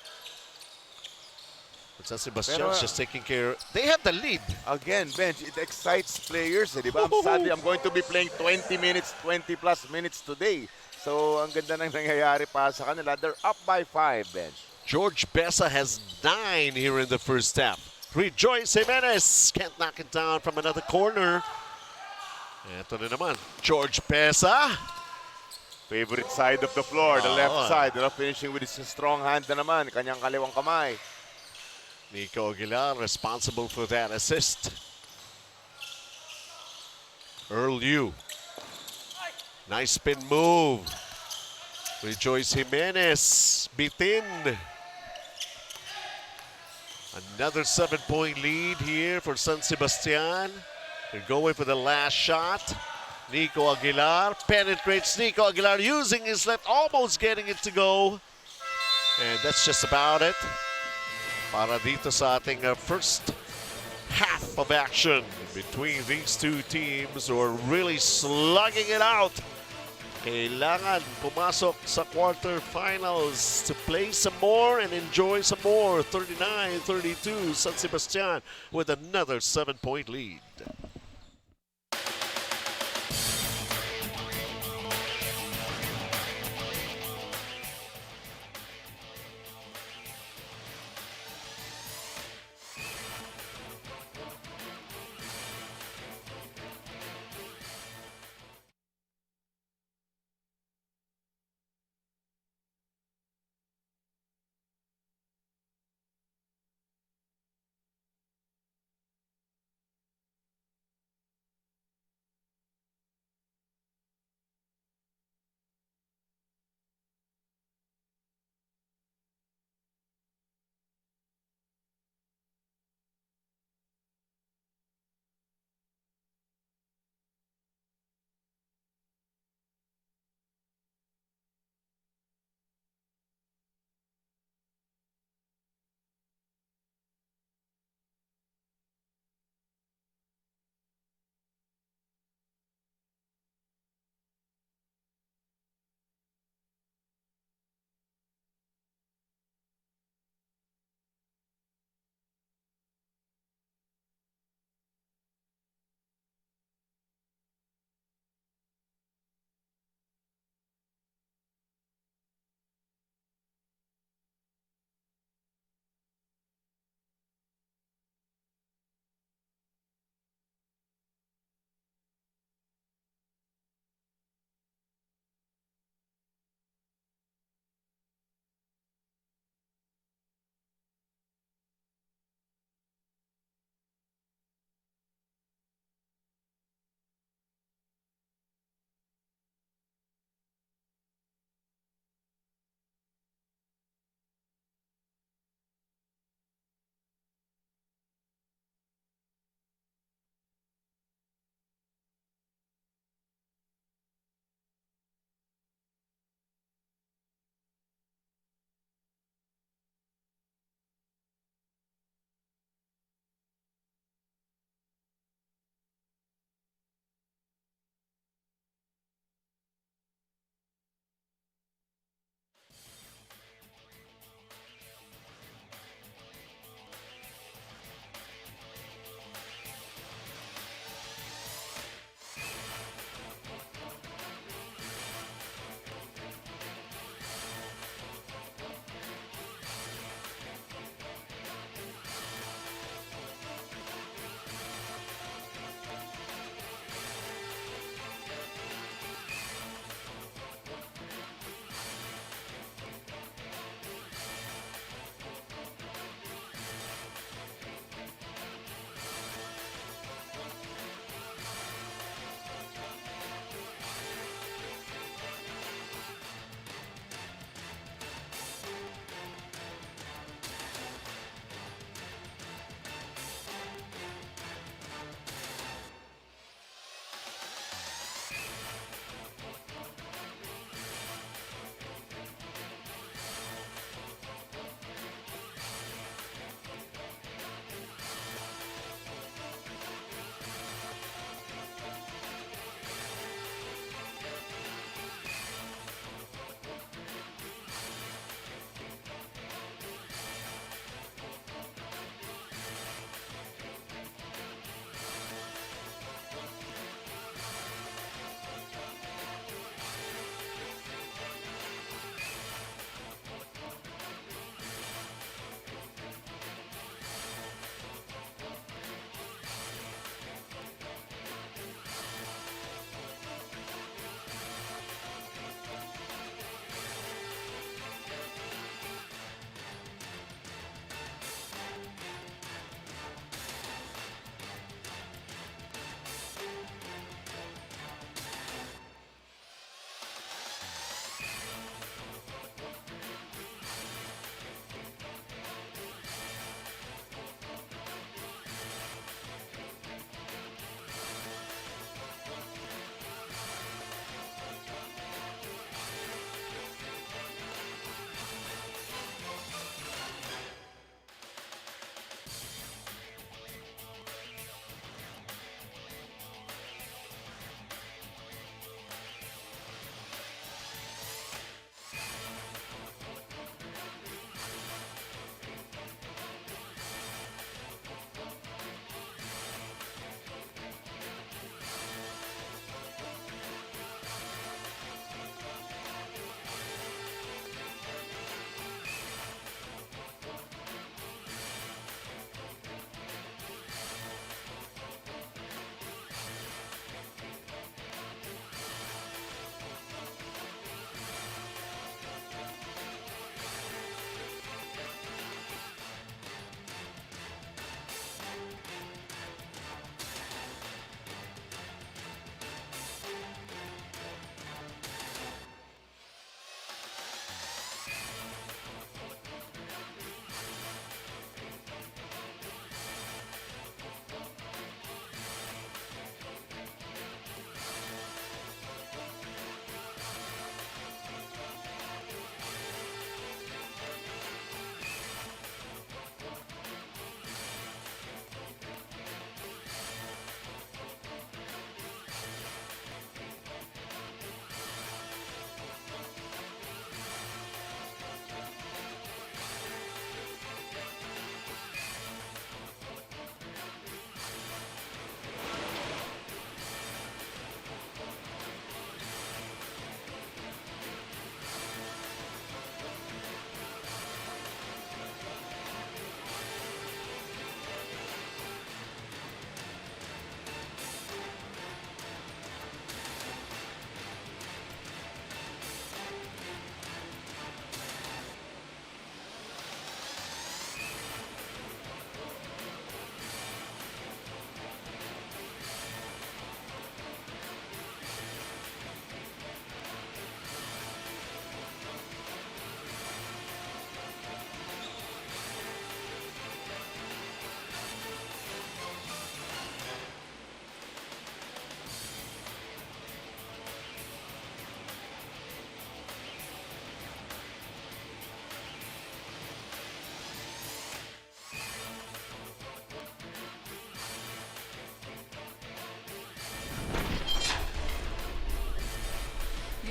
But San Sebastian's just taking care. They have the lead. Again, bench, it excites players. Eh, di ba? Sadly, I'm going to be playing 20 minutes, 20 plus minutes today. So, ang ganda nang nangyayari pa sa kanila. They're up by 5, bench. George Besa has 9 here in the first half. Rejoice Jimenez can't knock it down from another corner. Ito na naman, George Besa. Favorite side of the floor, the left side. They're finishing with his strong hand na naman. Kanyang kaliwang kamay. Nico Aguilar responsible for that assist. Earl Yu. Nice spin move. Rejoice Jimenez. Bitin. Another 7-point lead here for San Sebastian. They're going for the last shot. Nico Aguilar penetrates. Nico Aguilar using his left, almost getting it to go. And that's just about it. Para dito sa ating first half of action between these two teams who are really slugging it out. Kailangan pumasok sa quarterfinals to play some more and enjoy some more. 39-32, San Sebastian with another 7-point lead.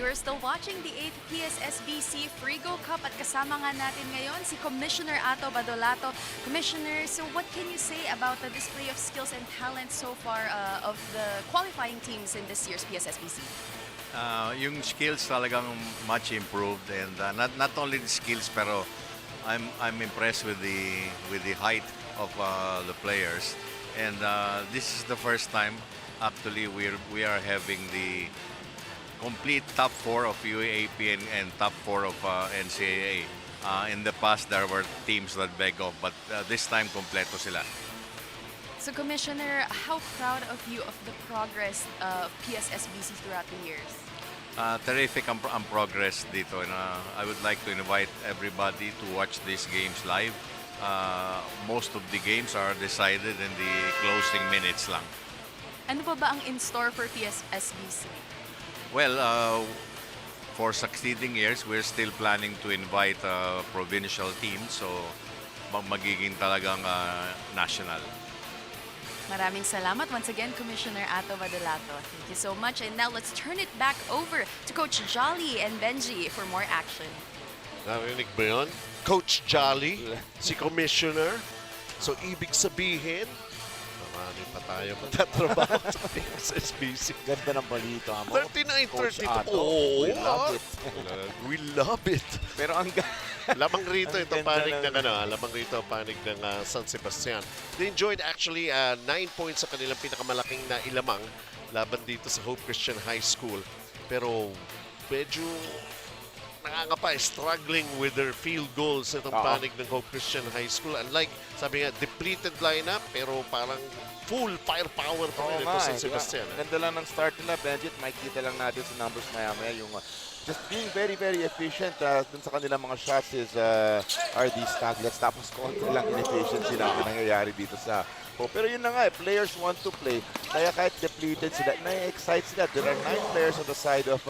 we're still watching the 8th PSSBC Freego Cup at kasama nga natin ngayon si Commissioner Ato Badolato. Commissioner, so what can you say about the display of skills and talent so far of the qualifying teams in this year's PSSBC? Yung skills talagang much improved, and not only the skills pero I'm impressed with the height of the players, and this is the first time actually we are having the complete top 4 of UAAP and top 4 of NCAA. In the past, there were teams that beg off, but this time, kompleto sila. So, Commissioner, how proud of you of the progress of PSSBC throughout the years? Terrific ang progress dito. And, I would like to invite everybody to watch these games live. Most of the games are decided in the closing minutes lang. Ano pa ba ang in-store for PSSBC? Well, for succeeding years, we're still planning to invite provincial teams, so magiging talagang national. Maraming salamat once again, Commissioner Ato Badolato. Thank you so much. And now let's turn it back over to Coach Jolly and Benji for more action. Narinig ba yun? Coach Jolly, si Commissioner. So, ibig sabihin, marami pa tayo matatrabaho sa PSSBC. Ganda ng balita mo. 39-32. We love it. We love it. Pero ang Lamang rito Ang itong ganda panig ng- ng lamang rito ang panig ng San Sebastian. They enjoyed actually 9 points sa kanilang pinakamalaking na ilamang laban dito sa Hope Christian High School. Pero medyo nangangapa, struggling with their field goals itong panig ng Hope Christian High School. Unlike, sabi nga, depleted lineup, pero parang full firepower pa rin ito sa San Sebastian. Ganda lang ng start nila, Benjit. Makikita lang natin sa numbers maya-maya yung just being very, very efficient dun sa kanilang mga shots is are these taglets. Tapos konti lang inefficiency lang ang nangyayari dito sa Hope. Pero yun na nga, players want to play. Kaya kahit depleted sila, na-excite sila. There are 9 players on the side of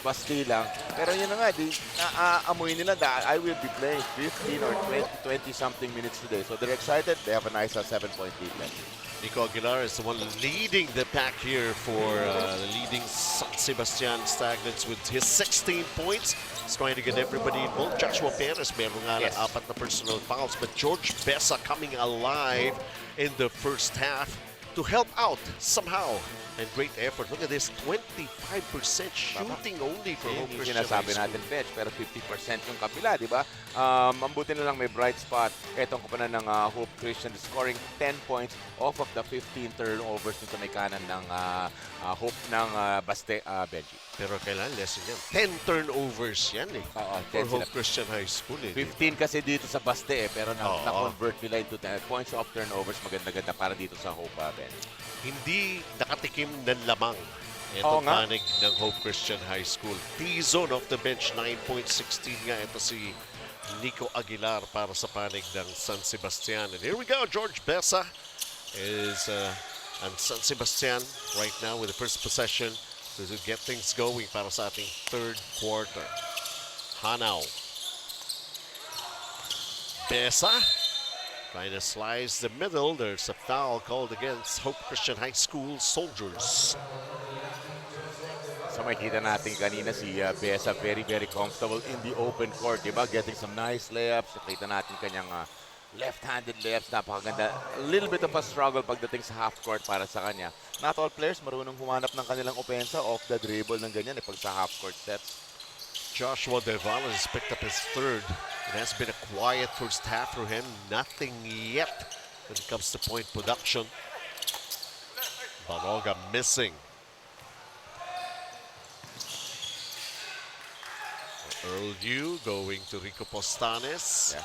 Bastilang. Pero yun na nga, amoy nila that I will be playing 15 or 20 something minutes today. So they're excited. They have a nice 7-point lead. Nico Aguilar is the one leading the pack here for the leading San Sebastian Stagnants with his 16 points. He's trying to get everybody involved. Joshua Perez, meron nga lang 4 na personal fouls. But George Besa coming alive in the first half to help out somehow. And great effort. Look at this, 25% shooting only for Hope Yung Christian High sinasabi School. natin, Fetch, pero 50% yung kabila, di ba? Mabuti na lang may bright spot. Etong kapanan ng Hope Christian scoring 10 points off of the 15 turnovers dun sa may kanan ng Hope ng Baste, Benji. Pero kailan lesson yan? 10 turnovers yan eh. Oo, For 10 Hope sila. Christian High School eh. 15 kasi dito sa Baste pero Oo. na-convert nila into 10 points of turnovers. Maganda-ganda para dito sa Hope, Benji. Hindi nakatikim ng lamang Oo itong nga. panig ng Hope Christian High School. T-zone off the bench, 9.16 nga. Ito si Nico Aguilar para sa panig ng San Sebastian. And here we go, George Besa is ang San Sebastian right now with the first possession to get things going para sa ating third quarter. Hanaw. Besa trying to slice the middle. There's a foul called against Hope Christian High School Soldiers. So makikita natin kanina si Besa very, very comfortable in the open court, di ba? Getting some nice layups. Nakita natin kanyang left-handed layups. Napakaganda. A little bit of a struggle pagdating sa half court para sa kanya. Not all players marunong humanap ng kanilang opensa off the dribble ng ganyan pag sa half court sets. Joshua Deval has picked up his third. It has been a quiet first half for him. Nothing yet when it comes to point production. Baroga missing. Earl Yu going to Rico Postanes. Yeah.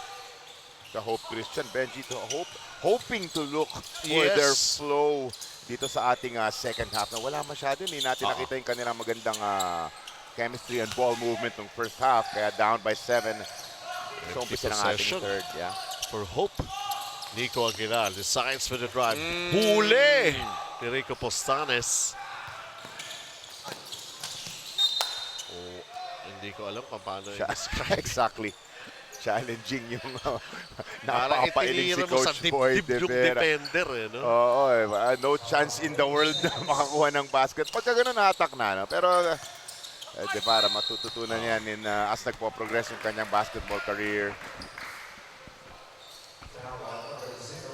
The Hope Christian, Benji, hoping to look for Yes. their flow dito sa ating second half na wala masyado. Hindi natin nakita yung kanilang magandang chemistry and ball movement ng first half. Kaya down by 7. So, umpisa ng ating possession. third. Yeah. For Hope, Nico Aguilar decides for the drive. Huli ni Rico Postanes. Oh, hindi ko alam kung paano i-describe. Exactly. Challenging yung Parang napapailing si itinira mo sa Coach Boy dibdib yung Vera. defender eh, no? Oo, no chance in the world na makakuha ng basket. Pagka ganun, na-attack na. No? Pero De para matututunan yan as nagpo-progress yung kanyang basketball career.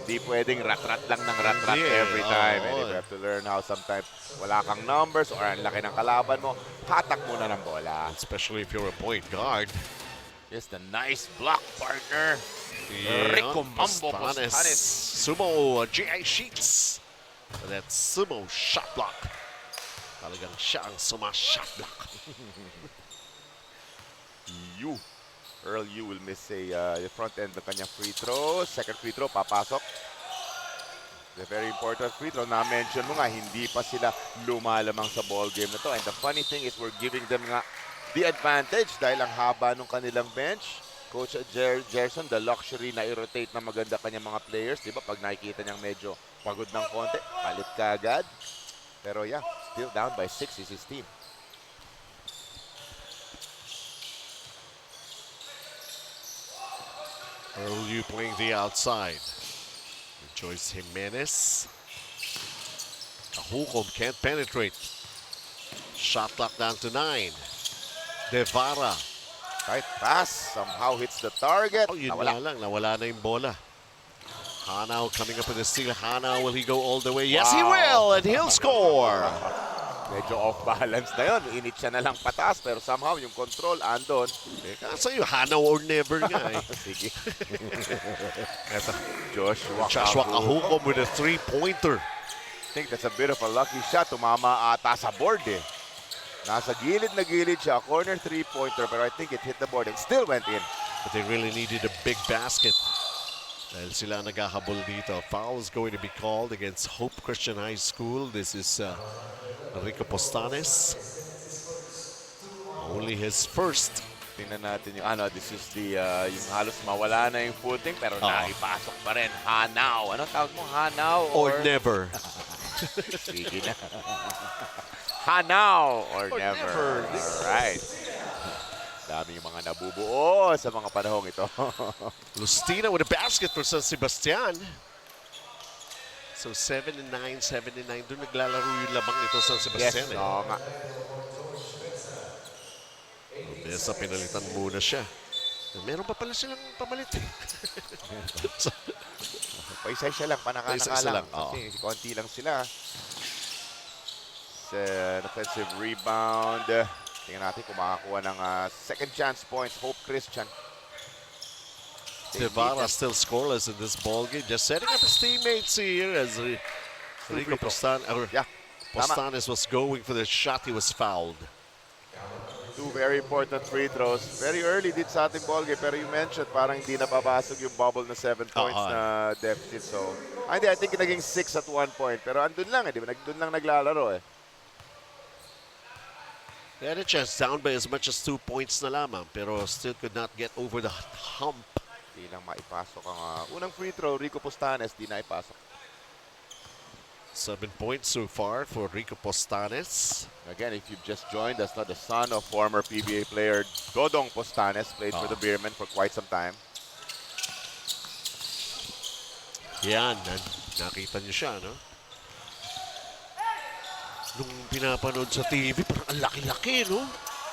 Di pwedeng rat-rat lang ng rat-rat every time. And you have to learn how sometimes wala kang numbers or ang laki ng kalaban mo, hatak muna ng bola. Especially if you're a point guard. Just a nice block, partner. Rico Mambo Postanes. Sumo GI Sheets. That sumo shot block. Talagang siya ang shot block. Earl Yu will miss the front end ng kanyang free throw. Second free throw, papasok. The very important free throw. Na-mention mo nga, hindi pa sila lumalamang sa ball game na to. And the funny thing is we're giving them nga the advantage dahil ang haba ng kanilang bench. Coach Gerson, the luxury na i-rotate na maganda kanyang mga players. Diba? Pag nakikita niyang medyo pagod ng konti, palit ka agad. Pero yeah, still down by 6 is his team. Earl Yu playing the outside. Joyce Jimenez. Kahukom can't penetrate. Shot clock down to 9. Devara. Tight pass, somehow hits the target. Oh, yun nga lang, nawala na yung bola. Hanau coming up with a steal. Hanau, will he go all the way? Yes, he will, and he'll score. Medyo off balance na yun. Init siya na lang patas, pero somehow yung control andon. Sa'yo, Hanau or never nga eh. Sige. Eto, Joshua Kahukom with a three-pointer. I think that's a bit of a lucky shot. Tumama ata sa board eh. Nasa gilid na gilid siya. Corner three-pointer, pero I think it hit the board and still went in. But they really needed a big basket. Dahil sila naghahabol dito. Foul is going to be called against Hope Christian High School. This is Rico Postanes. Only his first. Tingnan natin yung this is the yung halos mawala na yung footing pero naipasok pa rin. Hanau. Ano tawag mo? Hanau Or never. Sige na. Hanau or never. Alright. Dami yung mga nabubuo sa mga panahong ito. Lustina with a basket for San Sebastian. So 7-9, 7-9. Doon naglalaro yung labang nito San Sebastian. Yes, oo nga. Besa, pinalitan muna siya. Meron pa pala silang pamalit eh. Paisa-isa lang, panaka-naka lang. Kasi konti lang sila. An offensive rebound. Tingnan natin kung makakuha ng second chance points. Hope Christian. Devara still scoreless in this ball game. Just setting up his teammates here as Rico Postanes was going for the shot. He was fouled. Two very important free throws. Very early din sa ating ball game. Pero you mentioned parang hindi napapasok yung bubble na 7 points na deficit. So, I think naging 6 at one point. Pero andun lang eh. Di ba? Doon lang naglalaro eh. They had a chance down by as much as 2 points na lamang, pero still could not get over the hump. Di lang maipasok ang unang free throw. Rico Postanes, di na ipasok. 7 points so far for Rico Postanes. Again, if you've just joined us, the son of former PBA player Dodong Postanes, played for the Beermen for quite some time. Yan, nakita niyo siya, no? Nung pinapanood sa TV, parang ang laki-laki, no?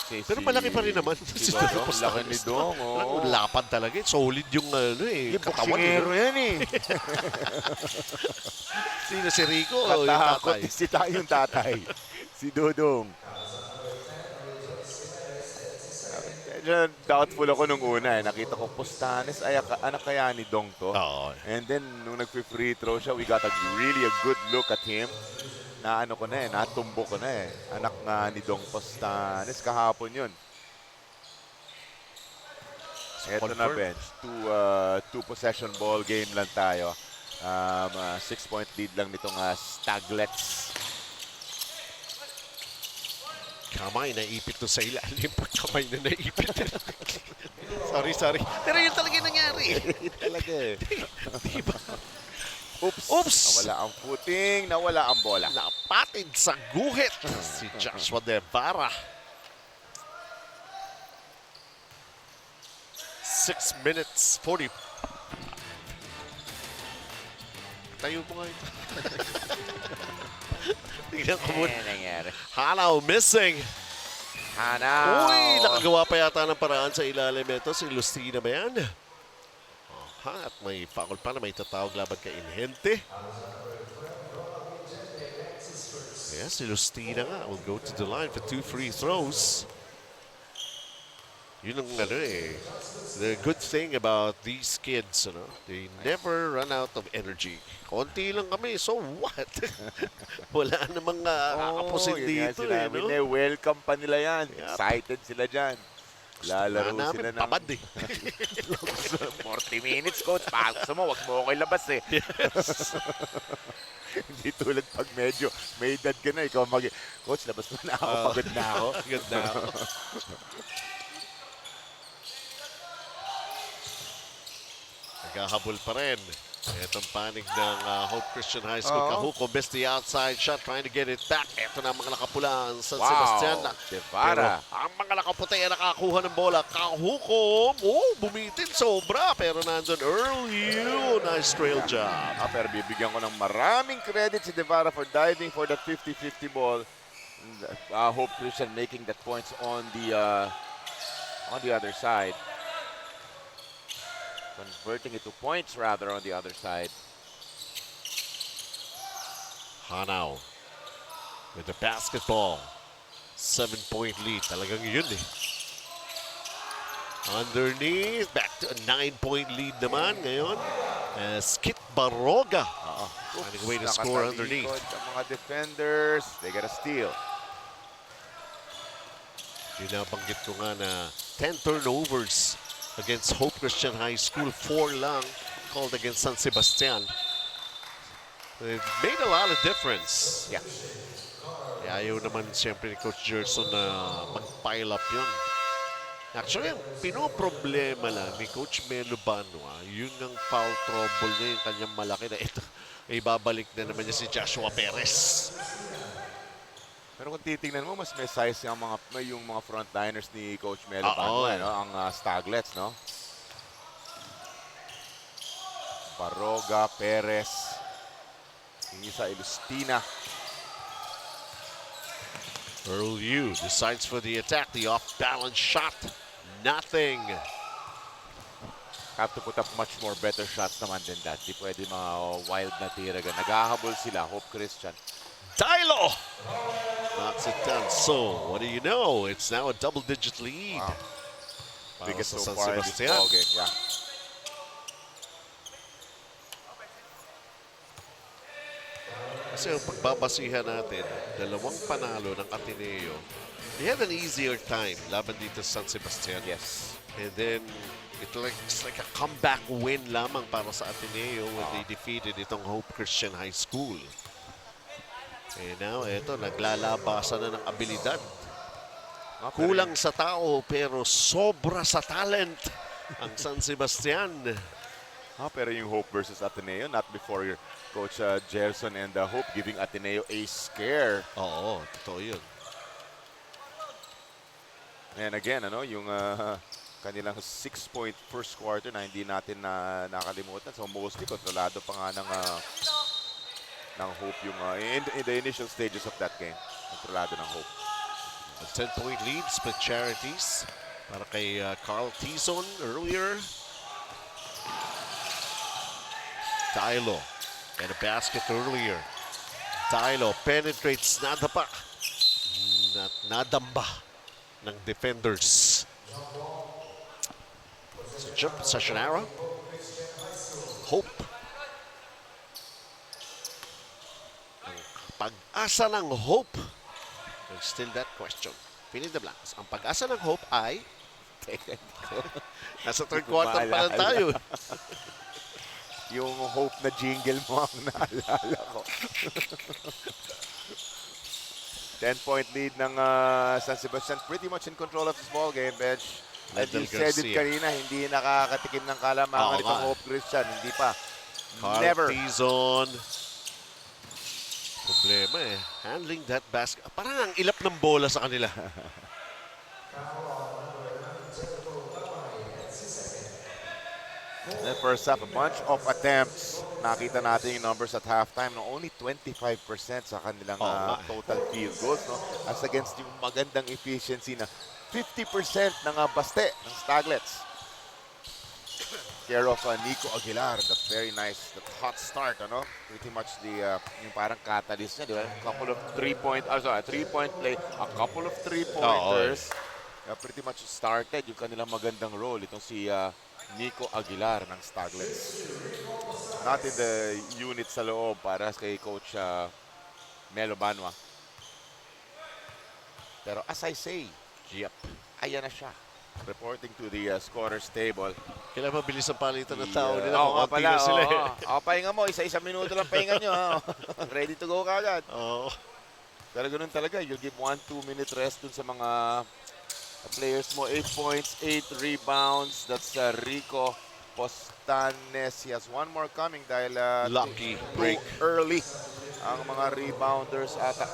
Pero malaki pa rin naman. Si Dodong, laki ni Dong. Lapad talaga. Solid yung katawan. Boksingero yan eh. Sino si Rico? Katakot yung tatay. Si Dodong. Doubtful ako nung una eh. Nakita ko, Postanes, anak kaya ni Dong to? And then, nung nag-free throw siya, we got really a good look at him. Natumbo ko na eh. Anak nga ni Dong Postanes, kahapon yun. Eto na bench. Two possession ball game lang tayo. 6-point lead lang nitong Staglets. Kamay, naipit to sa ilalim. Kamay na naipit. sorry. Pero yun talaga yung nangyari. Talaga eh. Diba? Oops! Nawala ang footing, nawala ang bola. Napatid sa guhit si Joshua Devara. 6 minutes, 40. Tayo mo nga ito. Tingnan ko muna. Hanau missing. Hanaw. Uy, nakagawa pa yata ng paraan sa ilalim ito. Si Lucina ba yan? At may foul pa na may tatawag laban kay Inhente. Yes, si Lucina nga will go to the line for 2 free throws. Yun ang ano eh. The good thing about these kids, they never run out of energy. Konti lang kami, so what? Wala namang kakapusin dito eh, no? Welcome pa nila yan. Yep. Excited sila dyan. Lalaro namin, sila ng... tamad eh. 40 minutes, coach. Gusto mo, wag mo okay labas eh. Yes. Hindi tulad pag medyo may edad ka na, ikaw coach, labas mo na ako, pagod na ako. Pagod na ako. Naghahabol pa rin. Itong panig ng Hope Christian High School. Kahuko missed the outside shot, trying to get it back. Ito na ang mga nakapula ang San Sebastian. Devara. Pero ang mga nakaputi ay nakakuha ng bola. Kahuko, bumitin sobra. Pero nandun early. Nice trail job. Pero bibigyan ko ng maraming credit si Devara for diving for that 50-50 ball. Hope Christian making that points on the other side. Converting it to points rather on the other side. Hanaw with the basketball. 7-point lead. Talagang yun eh. Underneath. Back to a 9-point lead naman ngayon. Skit Baroga. Finding a way to score underneath. Ang mga defenders, they gotta steal. Binabanggit ko nga na 10 turnovers against Hope Christian High School. 4 lang called against San Sebastian. It made a lot of difference. Yeah. Ayaw naman siyempre ni Coach Gerson na mag-pile up yun. Actually, ang pinoproblema lang ni Coach Melo Banwa, yun ang foul trouble niya, yung kanyang malaki na ito. Ibabalik na naman niya si Joshua Perez. Pero kung titingnan mo, mas may size yung mga frontliners ni Coach Melo Banwa, ang Staglets, no? Baroga, Perez, isa Ilustina. Earl Yu decides for the attack, the off-balance shot. Nothing. Have to put up much more better shots naman than that. Di pwede mga wild na tira. Naghahabol sila, Hope Christian. Dilo knocks it down. So, what do you know? It's now a double-digit lead. Biggest so San far in this Sebastian. ball game, yeah. Kasi yung pagbabasihan natin, dalawang panalo ng Ateneo, they had an easier time laban dito sa San Sebastian. Yes. And then, it's like a comeback win lamang para sa Ateneo when they defeated itong Hope Christian High School. And now, eto, naglalabasan na ng abilidad. Kulang sa tao, pero sobra sa talent ang San Sebastian. Pero yung Hope versus Ateneo, not before your Coach Gerson and Hope giving Ateneo a scare. Oo, totoo yun. And again, yung kanilang 6-point first quarter na hindi natin nakalimutan. So mostly kontrolado pa nga ng Hope yung in the initial stages of that game. Kontrolado ng Hope. A 10-point lead, split charities para kay Carl Tizon earlier. Dilo and a basket earlier. Dilo penetrates, nadapa. Nadamba ng defenders. So jump, Sashanara. Hope. Ang pag-asa ng Hope. There's still that question. Fill in the blanks. Ang pag-asa ng Hope ay nasa third quarter pa lang tayo. Yung Hope na jingle mo ang naalala ko. 10-point lead ng San Sebastian. Pretty much in control of this ball game, Bench. And you said it kanina, hindi nakakatikim ng kalamangan itong Hope Christian. Hindi pa. Carl Never. Tizon. Problema eh. Handling that basket. Parang ang ilap ng bola sa kanila. The first half, a bunch of attempts. Nakita natin yung numbers at halftime. No, only 25% sa kanilang total field goals. No? As against yung magandang efficiency na 50% ng baste ng Staglets. Care of Nico Aguilar. That very nice, that hot start. Ano? Pretty much the yung parang catalyst niya. Di ba? A couple of three-point play. A couple of three-pointers. Pretty much started yung kanilang magandang role. Itong si Nico Aguilar ng Staglets. Not in the unit sa loob para kay Coach Melo Banwa. Pero as I say, ayan na siya. Reporting to the scorer's table. Kailangan mabilis ang palitan ng tao nila. Oo nga pala. Sila, pahinga mo. Isa-isa minuto lang pahinga nyo. Ready to go kagad. Oo. Pero ganun talaga. You'll give 1-2 minute rest dun sa mga players mo. 8 points, 8 rebounds. That's Rico Postanes. He has one more coming dahil lucky break early ang mga rebounders ata.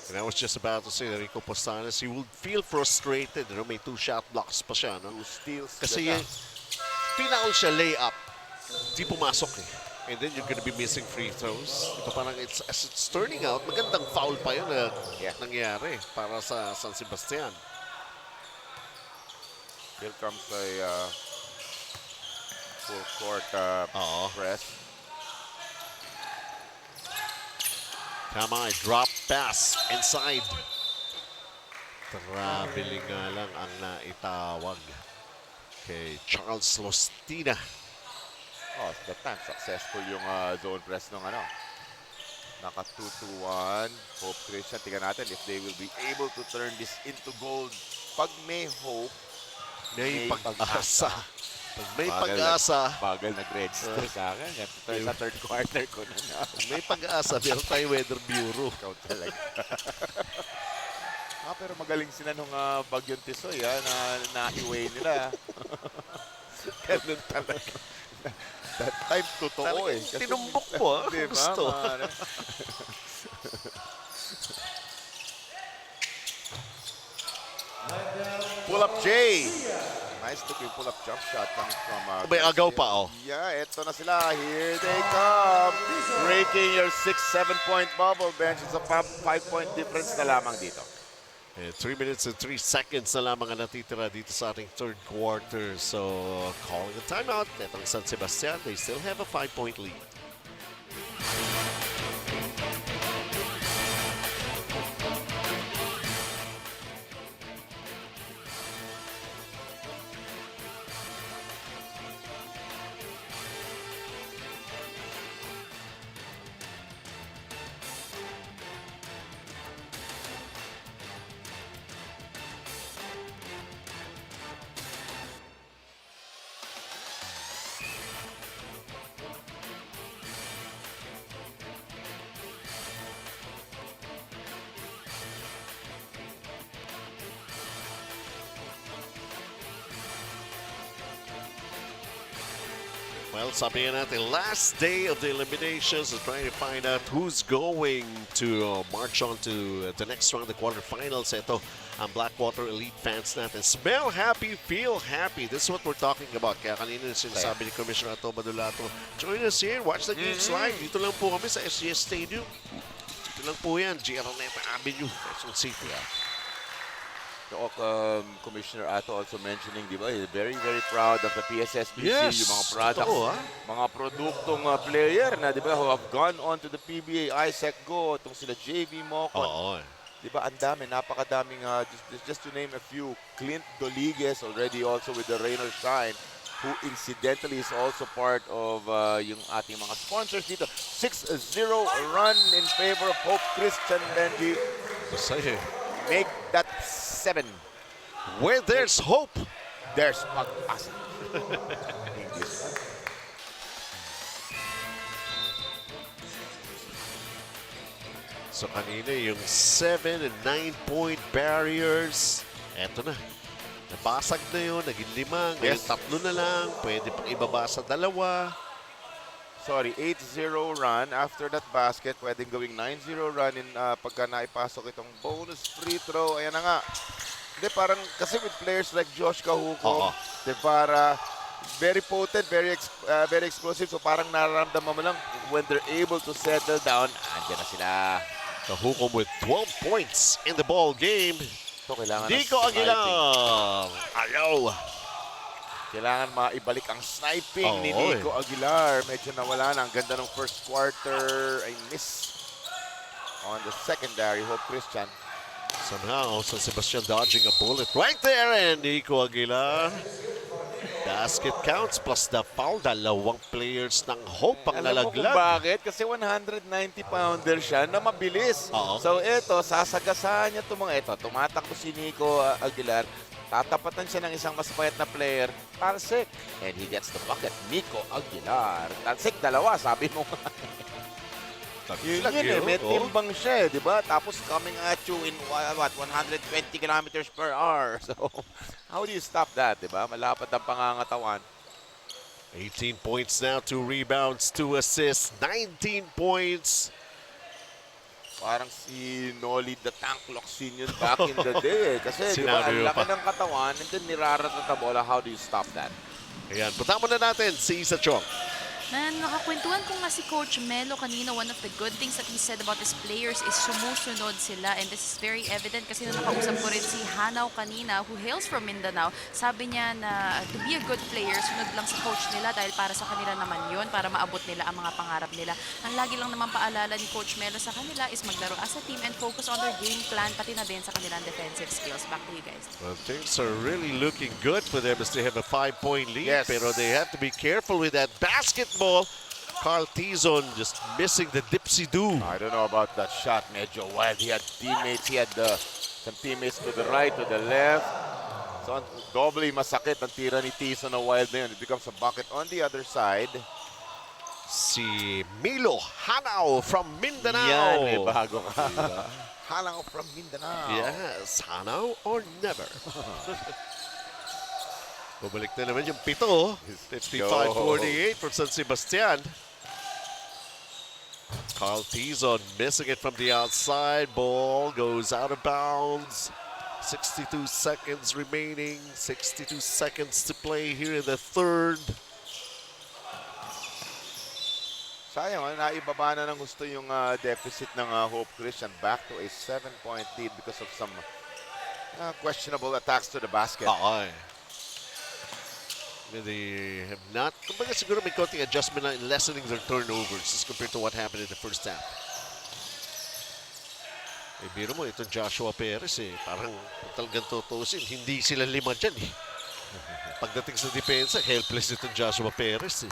And I was just about to say that Rico Postanes, he would feel frustrated. You know, may 2 shot blocks pa siya. No? 2 steals. Kasi tinaon siya layup. Di pumasok eh. And then you're gonna be missing free throws. Ito parang as it's turning out, magandang foul pa yun na nangyari para sa San Sebastian. Here comes a full court press. Kamay, drop pass inside. Traveling nga lang ang naitawag kay Charles Lostina. Oh, that time successful yung zone press ng Naka 2-1. Hope Christian, tingnan natin if they will be able to turn this into gold. Pag may hope, may pag-asa. Pag may pag-asa. Bagal nag-register sa akin. Sa third quarter ko na. May pag-asa. Meron tayo weather bureau. Ikaw talaga. Pero magaling sila nung Bagyong Tisoy na na-iway nila. Ganun talaga. That time, totoo eh. Tinumbok po diba, gusto. Pull up J. Nice looking pull up jump shot coming from May agaw pa Yeah, eto na sila. Here they come. Breaking your 6-7 point bubble bench. It's a 5-point difference na lamang dito. 3 minutes and 3 seconds na lamang ang natitira dito sa ating third quarter. So, calling a timeout. Itong San Sebastian, they still have a 5-point lead. Well, sabi nga natin, last day of the eliminations. We're trying to find out who's going to march on to the next round, the quarterfinals. Ito ang Blackwater Elite fans natin. Smell happy, feel happy. This is what we're talking about. Kaya kanina sinasabi ni Commissioner Ato Badulato, join us here, watch the games live. Dito lang po kami sa HCHS Stadium. Dito lang po yan, GR Nepa Avenue, Quezon City. Commissioner Ato also mentioning, di ba, he's very, very proud of the PSSBC, Yes, yung mga products, mga produktong player na, di ba, who have gone on to the PBA, Isaac Go, itong sila JV Mocon. Di ba, ang dami, napakadaming, just to name a few, Clint Doliguez already also with the Rain or Shine, who incidentally is also part of yung ating mga sponsors dito. 6-0 run in favor of Hope Christian, Benji. Masaya. Make that 7. Where there's hope, there's pag-asa. So kanina yung 7 and 9-point barriers, eto na. Nabasag na yun, naging 5, ngayon 3 na lang, pwede pang ibaba sa 2. Sorry, 8-0 run. After that basket, pwedeng gawing 9-0 run in pagka naipasok itong bonus free throw. Ayan na nga. Hindi, parang kasi with players like Josh Cajuco, Devara, very potent, very explosive. So parang nararamdaman mo lang when they're able to settle down, andyan na sila. Kahukom with 12 points in the ball game. So kailangan Nico Aguilar. Ayaw. Kailangan maibalik ang sniping ni Oo, Nico Aguilar. Medyo nawala na. Ang ganda ng first quarter. I miss on the secondary. Hope Christian. Somehow, San Sebastian dodging a bullet right there. And Nico Aguilar. Basket counts plus the foul. Dalawang players ng Hope ang Alam mo kung nalaglag. bakit? Kasi 190-pounder siya na mabilis. Oo. So ito, sasagasahan niya itong mga ito. Tumatakbo si Nico Aguilar. Tatapatan siya ng isang mas payat na player, Talsik. And he gets the bucket. Nico Aguilar. Talsik, dalawa, sabi mo. Yun eh, may timbang siya di ba? Tapos coming at you in what, 120 kilometers per hour. So, how do you stop that, di ba? Malapad ang pangangatawan. 18 points now, 2 rebounds, 2 assists, 19 points. Parang si Nolly the Tank Locsin yun back in the day. Kasi di ba, Sinabi ang mo laki pa. ng katawan and then nirarata na bola. How do you stop that? Ayan, punta mo na natin si Isa Chong. Man, nakakwentuhan ko nga si Coach Melo kanina, one of the good things that he said about his players is sumusunod sila, and this is very evident kasi nung nakausap ko rin si Hanaw kanina who hails from Mindanao. Sabi niya na to be a good player, sunod lang sa coach nila dahil para sa kanila naman yon, para maabot nila ang mga pangarap nila. Ang lagi lang naman paalala ni Coach Melo sa kanila is maglaro as a team and focus on their game plan, pati na din sa kanilang defensive skills. Back to you guys. Well, things are really looking good for them as they have a 5-point lead. Yes. Pero they have to be careful with that basketball. Carl Tizon just missing the dipsy-do. I don't know about that shot. Medyo wild. He had teammates. He had some teammates to the right, to the left. So, doubly masakit ang tira ni Tizon na wild na yun. It becomes a bucket on the other side. Si Milo Hanao from Mindanao. Yan, may bago ka. Halang from Mindanao. Yes, Hanao or never. Bumalik na naman yung pito. 55-48 for San Sebastian. Carl Tizon missing it from the outside. Ball goes out of bounds. 62 seconds remaining. 62 seconds to play here in the third. Sayang, naibaba na ng gusto yung deficit ng Hope Christian back to a 7-point lead because of some questionable attacks to the basket. Oo. They have not, kumbaga siguro may konting adjustment na in lessening their turnovers as compared to what happened in the first half. Eh, biro mo, itong Joshua Perez parang talagang tutusin, hindi sila lima dyan Pagdating sa depensa, helpless itong Joshua Perez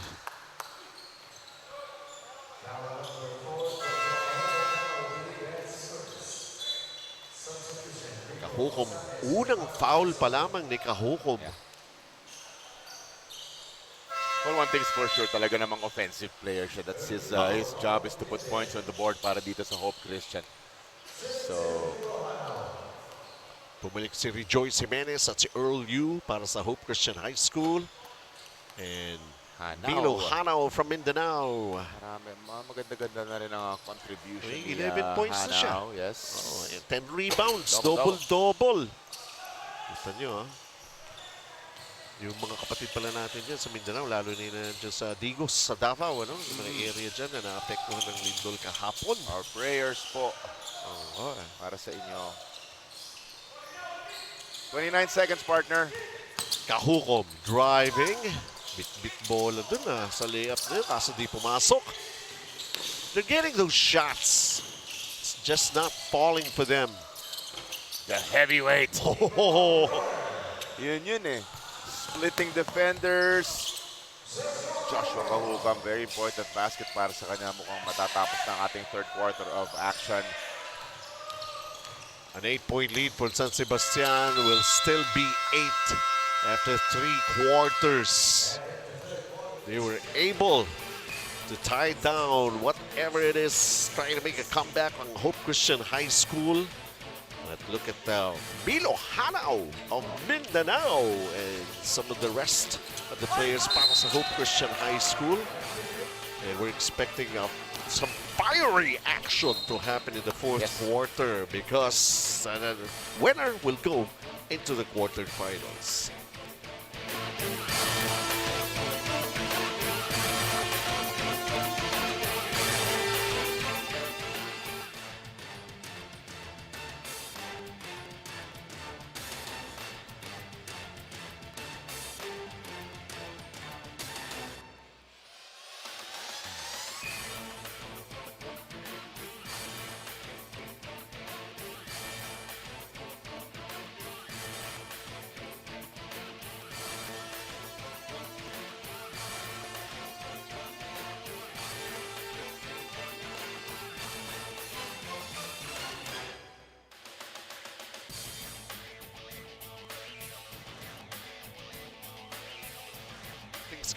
Kahukom, unang foul pa lamang ni Kahukom. Well, one thing's for sure, talaga namang offensive player siya. That's his job is to put points on the board para dito sa Hope Christian. So, Bumalik si Rejoice Jimenez at si Earl Yu para sa Hope Christian High School. And Milo Hanao from Mindanao. marami, maganda-ganda na rin ang contribution May ni 11 points na siya. Hanao, yes. Oh, and 10 rebounds, Double-double. double-double. Kita nyo yung mga kapatid pala natin dyan sa Mindanao, lalo na yun dyan sa Digos, sa Davao, yung mga area dyan na naapektuhan ng lindol kahapon. Our prayers po para sa inyo. 29 seconds, partner. Kahukom driving. Bit-bit bola dun sa layup na yun, kaso di pumasok. They're getting those shots. It's just not falling for them. The heavyweight. Oh, Yun eh. Splitting defenders. Joshua Kahukam, very important basket para sa kanya. Mukhang matatapos ng ating third quarter of action. an 8-point lead for San Sebastian will still be 8 after 3 quarters. They were able to tie down whatever it is, trying to make a comeback on Hope Christian High School. But look at Milo Hanao of Mindanao and some of the rest of the players para sa Hope Christian High School. And we're expecting some fiery action to happen in the fourth quarter because the winner will go into the quarterfinals.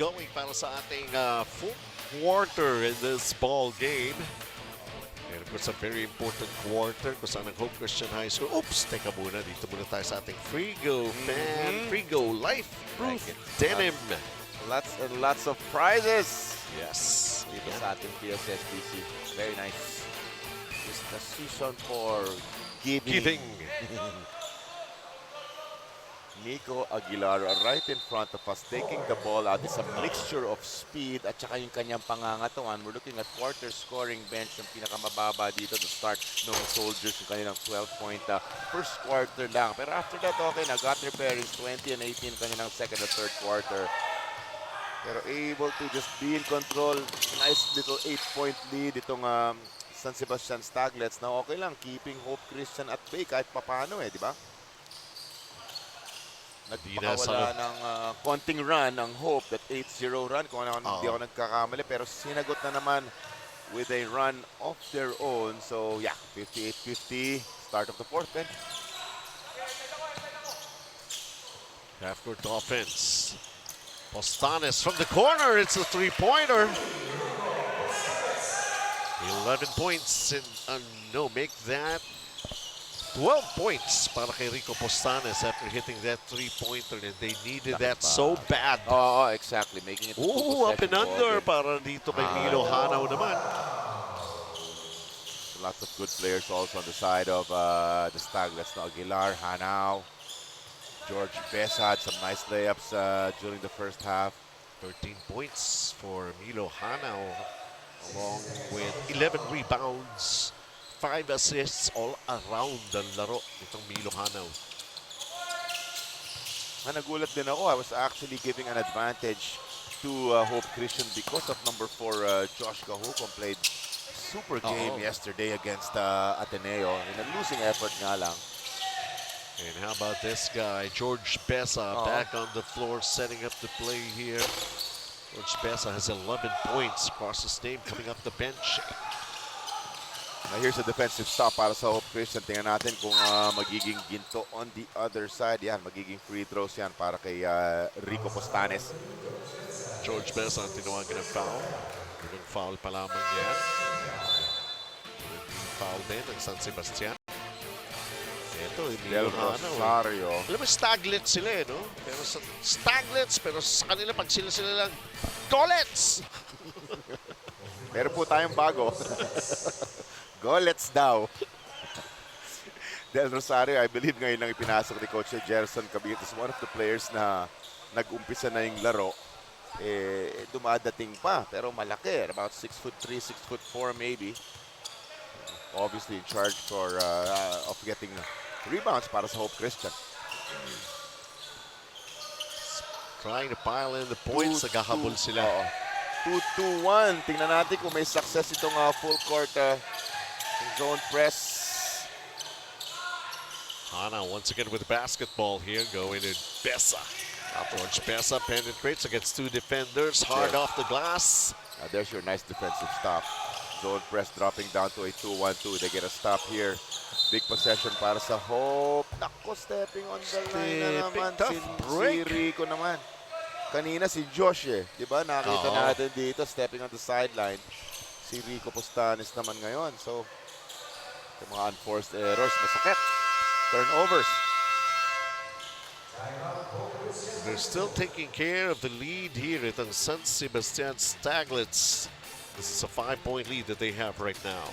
going para sa ating full quarter in this ball game. And of course, a very important quarter kung saan ang Hope Christian High School. Oops, teka muna. Dito muna tayo sa ating Freego fan. Freego Life Proof Denim. Lots and lots of prizes. Yes. Dito sa ating PSSBC. Very nice. It's the season for giving. Nico Aguilar right in front of us, taking the ball out. It's a mixture of speed at saka yung kanyang pangangatuan. We're looking at quarter scoring bench, yung pinakamababa dito to start ng Soldiers, yung kanilang 12-point first quarter lang. Pero after that, okay na. Got their bearings, 20 and 18 kanilang second and third quarter. Pero able to just be in control. Nice little 8-point lead itong San Sebastian Staglets na okay lang, keeping Hope Christian at bay kahit papano di ba? Nagpakawala ng konting run ng Hope, that 8-0 run kung hindi ako nagkakamali, pero sinagot na naman with a run of their own. So yeah, 58-50, start of the fourth bench. Half-court offense. Postanes from the corner, it's a three-pointer. 11 points and make that 12 points para kay Rico Postanes after hitting that three-pointer, and they needed that so bad. Oh, exactly. Making it up and under para dito kay Milo Hanaw naman. Lots of good players also on the side of the Staglets. Aguilar, Hanaw, George Besa had some nice layups during the first half. 13 points for Milo Hanaw, along with 11 rebounds. 5 assists all around the laro itong Milo Hanaw. Nagulat din ako. I was actually giving an advantage to Hope Christian because of number 4 Josh Kahukon played super game yesterday against Ateneo in a losing effort nga lang. And how about this guy, George Besa, back on the floor, setting up the play here. George Besa has 11 points across his name coming up the bench. Now here's a defensive stop para sa Hope Christian. Tingnan natin kung magiging ginto on the other side. Yan, magiging free throws yan para kay Rico Postanes. George Besa ang tinawagan ng foul. Ibang foul pa lamang yan. Foul din ng San Sebastian. Ito, Del Rosario. Alam mo, Staglets sila no? Pero sa Staglets, pero sa kanila, pag sila lang, Golets! Meron po tayong bago. Golets daw. Del Rosario, I believe ngayon lang ipinasok ni Coach Gerson Cabit is one of the players na nag-umpisa na yung laro. Dumadating pa, pero malaki. About 6'3", 6'4" maybe. Obviously in charge of getting rebounds para sa Hope Christian. Trying to pile in the points. Naghahabol sila. 2-2-1. Tingnan natin kung may success itong full court zone press. Hana once again with basketball here, going to Besa. George Besa penetrates against two defenders, hard off the glass. There's your nice defensive stop. Zone press dropping down to a 2-1-2. They get a stop here. Big possession para sa Hope. Nako, stepping on the line na naman. Si Rico naman. Kanina si Josh diba? Nakita natin dito, stepping on the sideline. Si Rico Postanes naman ngayon. So, yung mga unforced errors, masakit. Turnovers. They're still taking care of the lead here at the San Sebastian Staglets. This is a 5-point lead that they have right now.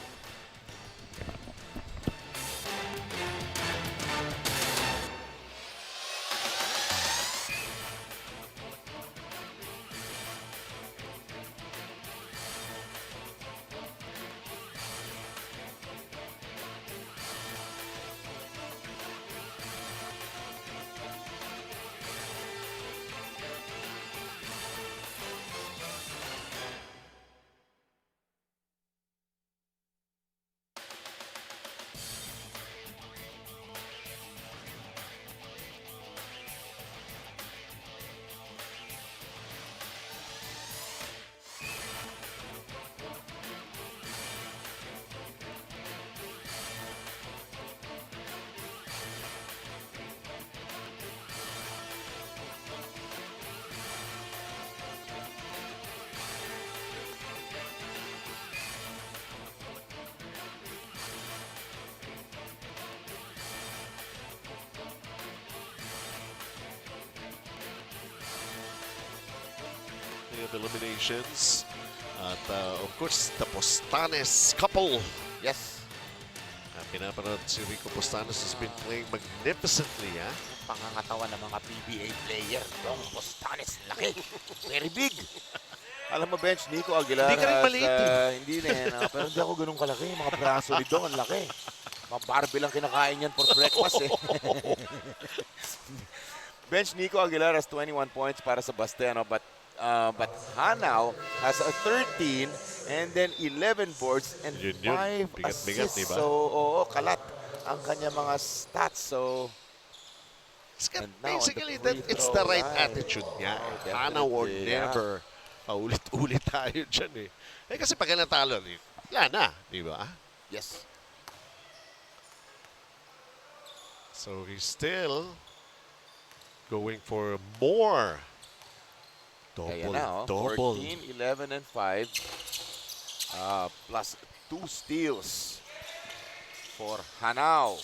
Speaking of eliminations, at of course, the Postanes couple. Yes. Pinapanood si Rico Postanes has been playing magnificently, ha? Pangangatawan ng mga PBA player. Dong Postanes, laki. Very big. Alam mo, bench, Nico Aguilar Hindi ka rin maliit, hindi pero hindi ako ganun kalaki. Mga braso ni Dong, ang laki. Mga Barbie lang kinakain yan for breakfast eh. Bench Nico Aguilar has 21 points para sa Basteno, but Hanau has a 13 and then 11 boards and Yun. 5 Bigat-bigat, assists. diba? So, oo, kalat ang kanya mga stats. So, and now on the Basically, free it's throw the right line. attitude niya. Oh, Hana or definitely, yeah. never. Paulit-ulit tayo dyan eh. Kasi pag natalo, wala na, di ba? Yes. So he's still going for more. Kaya Double, na, double. 14, 11, and 5. Plus 2 steals for Hanau.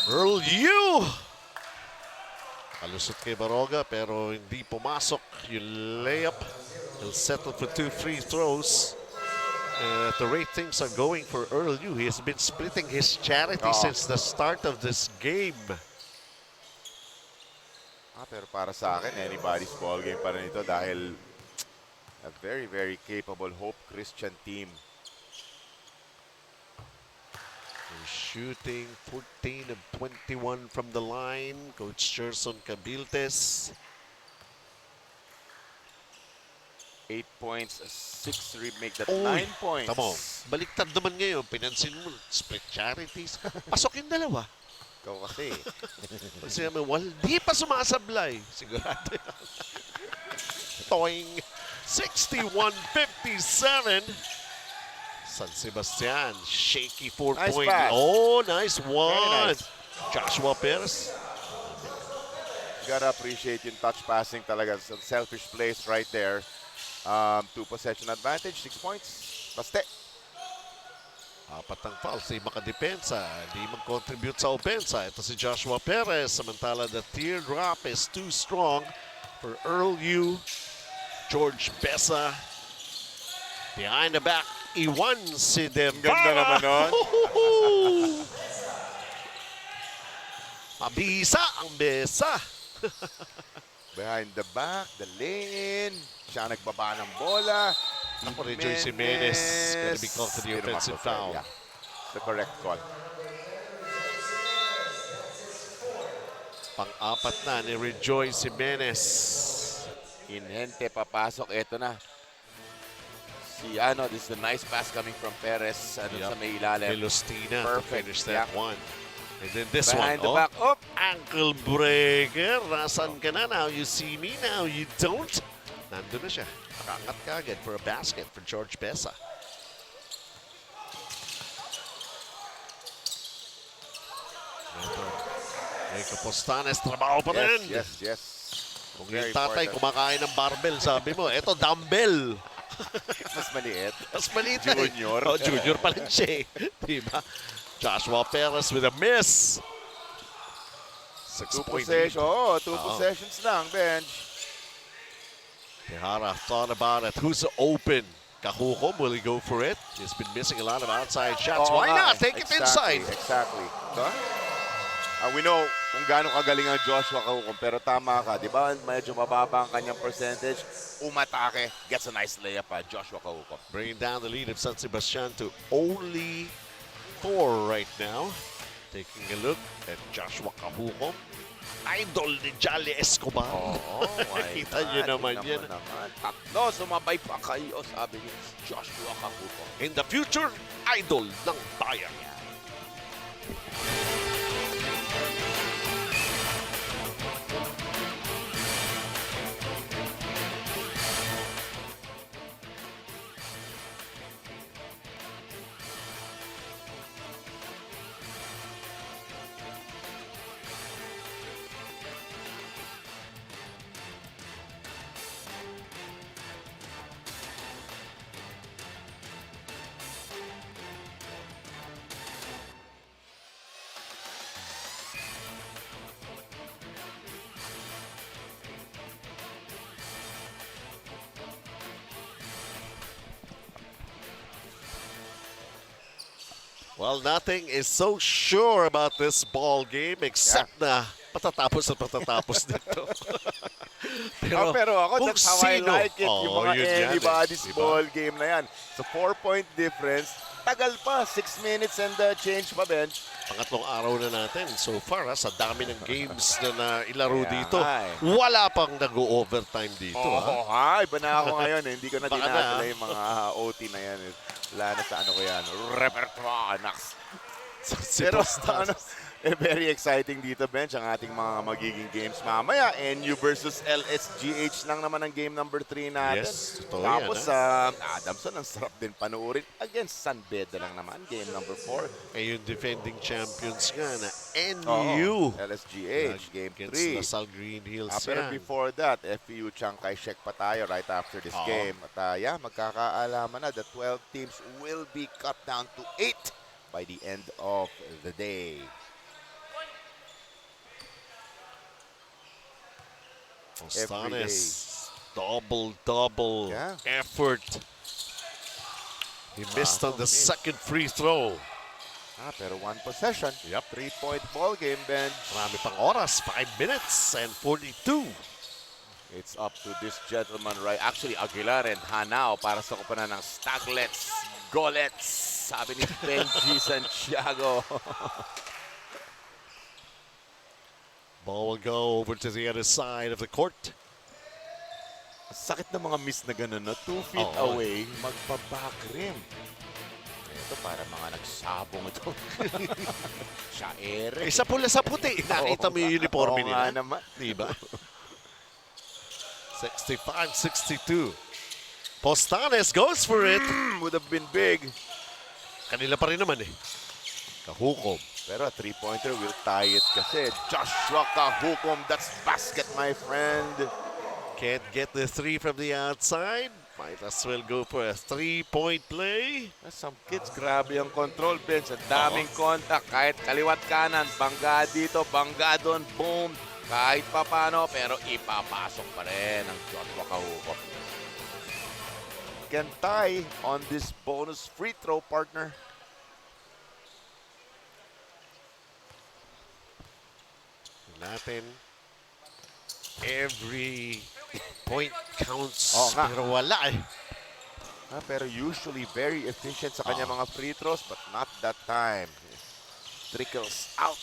Earl Yu! Alusot kay Baroga pero hindi pumasok yung layup. He'll settle for 2 free throws. At the rate things are going for Earl Yu, he has been splitting his charity since the start of this game. Pero para sa akin, anybody's ball game pa rin ito dahil a very, very capable Hope Christian team. They're shooting 14 of 21 from the line. Coach Cherson Cabiltes. 8 points, 6 make that Oy, 9 points. Tamo, baliktad naman ngayon. Pinansin mo, split charities. Pasok yung dalawa. Ikaw kasi. Kasi di pa sumasablay. Sigurado yan. Toing 61-57. San Sebastian, shaky 4-point. Nice pass. Oh, nice one. nice. Joshua Perez. Gotta appreciate yung touch passing talaga. Some selfish plays right there. 2 possession advantage, 6 points. Baste. Apat ang fouls, di makadepensa, di mag-contribute sa opensa. Ito si Joshua Perez. Samantala, the teardrop is too strong for Earl Yu. George Besa. Behind the back, Iwan si Devara. Ganda naman nun. Mabisa ang Besa. Behind the back, the lane. Siya nagbaba ng bola. Ako rin, Joyce Jimenez gonna be called for the offensive foul. Yeah, the correct call. Pang-apat na ni Rejoice Jimenez. Inhente, papasok. Ito na. This is a nice pass coming from Perez. Sa may ilalim. Melostina to Perfect, finish that yeah. one. And then this Behind the one, back. Oh! ankle breaker. Nasaan ka na? Now you see me, now you don't. Nandun na siya. Nakakat ka agad for a basket for George Besa. Ito. Rico Postanes, trabaho pa rin. Yes. Kung Very yung tatay important. kumakain ng barbell, sabi mo, eto dumbbell. Mas maliit. Mas maliit na eh. Junior. Oh, junior pa lang siya eh. Diba? Joshua Perez with a miss. 2 6-point possessions. lead. 2 possessions lang, bench. Tejara thought about it. Who's open? Kahukom, will he go for it? He's been missing a lot of outside shots. Oo Why nga, not? Take it inside. Exactly. We know kung gaano kagaling ang Joshua Kahukom, pero tama ka. Di ba medyo mababa ang kanyang percentage? Umatake. Gets a nice layup pa, Joshua Kahukom. Bringing down the lead of San Sebastian to only 4 right now. Taking a look at Joshua Kahukom. Idol ni Jolly Escobar. Kita nyo naman yan. Tatlo, sumabay pa kayo, sabi ni Joshua Kahukom. In the future, idol ng bayan. Well, nothing is so sure about this ball game except na patatapos at patatapos dito. Pero ako, kung that's how I sino- like it. Yung mga yun yan anybody's diba? ball game na yan. So 4-point difference. Tagal pa, 6 minutes and change pa, bench. Pangatlong araw na natin. So far, sa dami ng games na ilaro Kaya dito, nga eh. wala pang nag-overtime dito. Oo, iba na ako ngayon. Hindi ko na Baka dinadala na. yung mga OT na yan. Wala na sa ano ko yan. Repertoire, Nax. Pero ano, very exciting dito, bench, ang ating mga magiging games mamaya. NU versus LSGH lang naman ang game number 3 natin. Yes, totoo Tapos yan, Adamson, ang sarap din panoorin. Against San Beda lang naman, game number 4. Eh, yung defending champions nga na Oo, NU. LSGH, game Against 3. Lasal Green Hills Pero yan. before that, FEU Chiang Kai-shek pa tayo right after this Oo. game. At magkakaalaman na the 12 teams will be cut down to 8 by the end of the day. Ostanes, double Yeah. effort. He missed on the second free throw. Pero one possession. Yep. 3-point ball game, bench. Marami pang oras, 5 minutes and 42. It's up to this gentleman, right? Actually, Aguilar and Hanao para sa kupanan ng Staglets, Golets, sabi ni Benji Santiago. Ball will go over to the other side of the court. Sakit na mga miss na gano'n, no? 2 feet Oo. away, magpa-back rim. Ito para mga nagsabong ito. Siya ere. Isa pula sa puti. Nakita mo yung uniforme Oo nga nila. naman. Diba? 65-62. Postanes goes for it. Would have been big. Kanila pa rin naman eh. Kahukom. Pero a 3-pointer will tie it kasi Joshua Kahukom, that's basket, my friend. Can't get the 3 from the outside. Might as well go for a 3-point play. Some kids, grabe ang control, bench. Ang daming contact. Kahit kaliwat kanan, bangga dito, bangga doon, boom. Kahit pa paano, pero ipapasok pa rin ang Joshua Kahukom. Can tie on this bonus free throw, partner. Natin, every point counts. Oo nga. Pero wala eh. Pero usually very efficient sa kanya mga free throws, but not that time. Trickles out.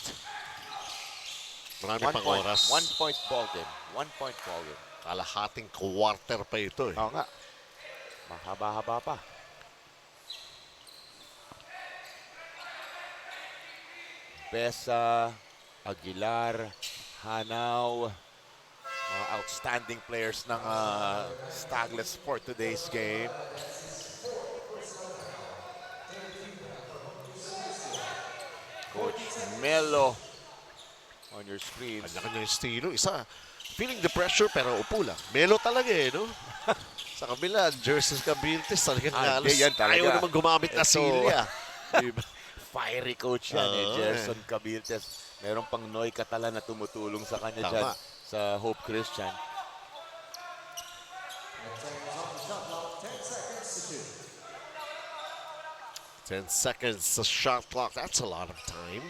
Marami pang oras. 1-point ball game. 1-point ball game. Kalahating quarter pa ito eh. Oo nga. Mahaba-haba pa. Besa, Aguilar, Hanao, mga outstanding players ng Staglets for today's game. Coach Melo on your screens. Kanya-kanya yung estilo. Isa, feeling the pressure pero upo lang. Melo talaga eh, no? Sa kabila, Jerseys Cabiltes, talagang halos yan talaga. ayaw naman gumamit na Ito. silya. Diba? Fiery coach yan Oo, Gerson Cabiltes. Meron pang Noy Catalan na tumutulong sa kanya Tama. dyan sa Hope Christian. Ten seconds, the shot clock. That's a lot of time.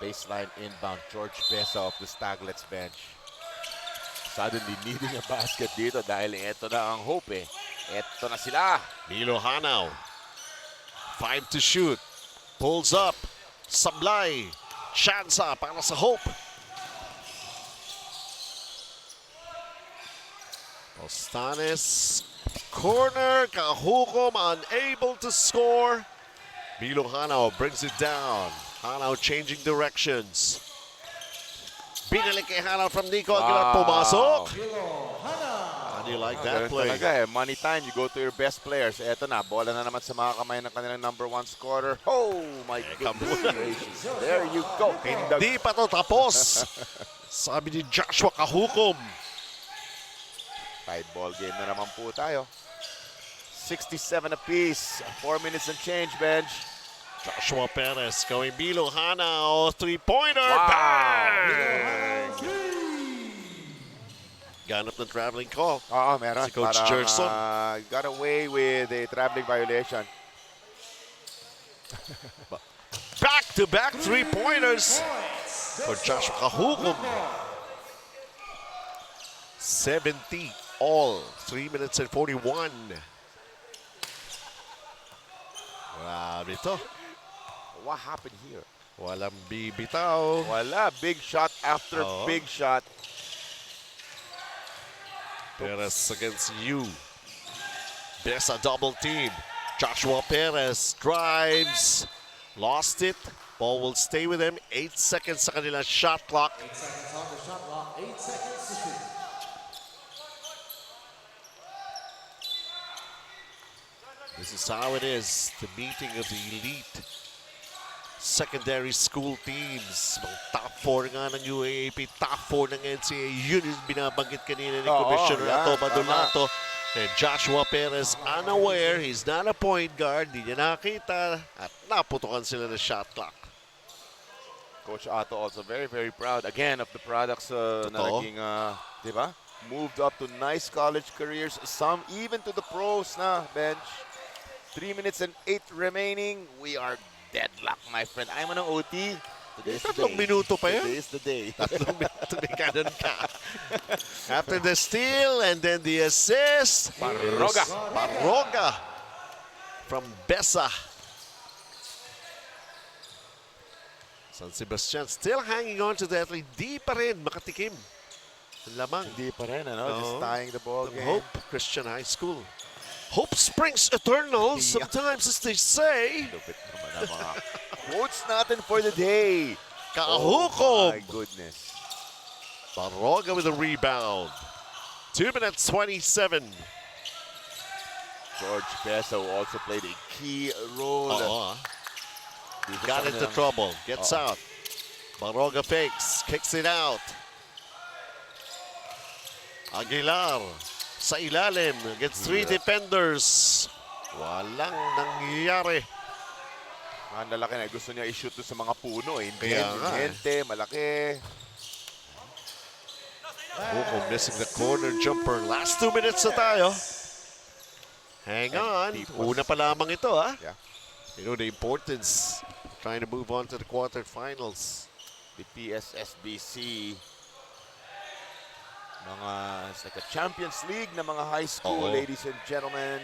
Baseline inbound, George Besa off the Staglets bench. Suddenly needing a basket dito dahil ito na ang Hope eh. Ito na sila. Milo Hanao. 5 to shoot. Pulls up. Sablay. Chansa para sa Hope. Ostanes. Corner. Kahukom unable to score. Milo Hanao brings it down. Hanao changing directions. Binalik kay Hanao from Nico Aguilar. Pumasok. How do you like that Ganun play? talaga eh. Money time, you go to your best players. Eto na, bola na naman sa mga kamay ng kanilang number 1 scorer. Oh my goodness gracious. There you go. Hindi pa to tapos. Sabi ni Joshua Kahukom. Tied ball game na naman po tayo. 67 apiece. 4 minutes and change, bench. Joshua Perez going Milo Hanao. 3-pointer. Wow. Bang! Ganap ng traveling call. Oo, meron. Si Coach Parang, Gerson. got away with a traveling violation. Back-to-back three-pointers for Joshua Kahukom. 70 all. 3 minutes and 41. Grabe to. What happened here? Walang bibitaw. Wala. Big shot after Oo. big shot. Perez against you. Besa double team. Joshua Perez drives. Lost it. Ball will stay with him. 8 seconds sa kanilang shot clock. 8 seconds on the shot clock. 8 seconds to shoot. This is how it is. The meeting of the elite secondary school teams. Mga top 4 nga ng UAAP, top 4 ng NCAA. Yun yung binabanggit kanina ni Commissioner Ato Badolato. And Joshua Perez unaware, he's not a point guard, di niya nakita at naputukan sila ng shot clock. Coach Ato also very, very proud again of the products na Totoo. naging, di ba? Moved up to nice college careers, some even to the pros na, bench. 3 minutes and 8 remaining. We are deadlock, my friend. Ayaw mo ng OT. Today's the Tatlong day. minuto pa yan. Today is the day. Tatlong minuto may kanan ka. After the steal and then the assist. Parroga from Besa. San Sebastian still hanging on to that lead. Di pa rin makatikim. Ang lamang. Hindi pa rin, ano? Just Oo. tying the ball game. Hope Christian High School. Hope springs eternal, sometimes as they say. Lupit naman ang mga quotes natin for the day. Kahukom. My goodness. Parroga with a rebound. 2 minutes 27. George Besa also played a key role. Oo. Got into trouble. Gets out. Parroga fakes. Kicks it out. Aguilar sa ilalim against 3 defenders. Walang nangyayari. Ang lalaki na gusto niya i-shoot doon sa mga puno. Kaya nga eh. Inhente, malaki. Hukom missing the corner jumper. Last 2 minutes na tayo. Hang on. Una pa lamang ito, ha? Yeah. You know the importance. Trying to move on to the quarterfinals. The PSSBC. It's like a Champions League na mga high school, Oo. ladies and gentlemen.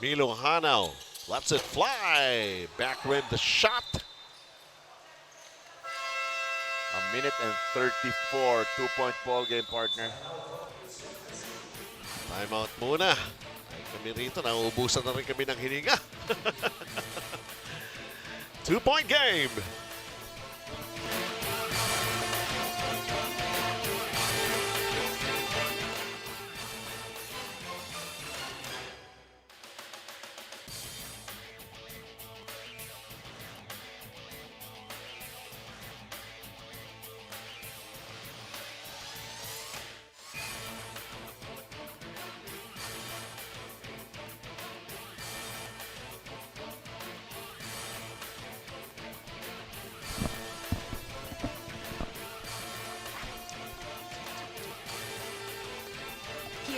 Milo Hanaw lets it fly. Back rim the shot. A minute and 34, 2-point ball game, partner. Timeout muna. Ay, kami rito, nauubusan na rin kami ng hininga. 2-point game.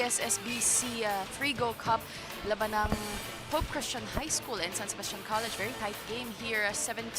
PSSBC Freego Cup, laban ng Hope Christian High School and San Sebastian College. Very tight game here, 72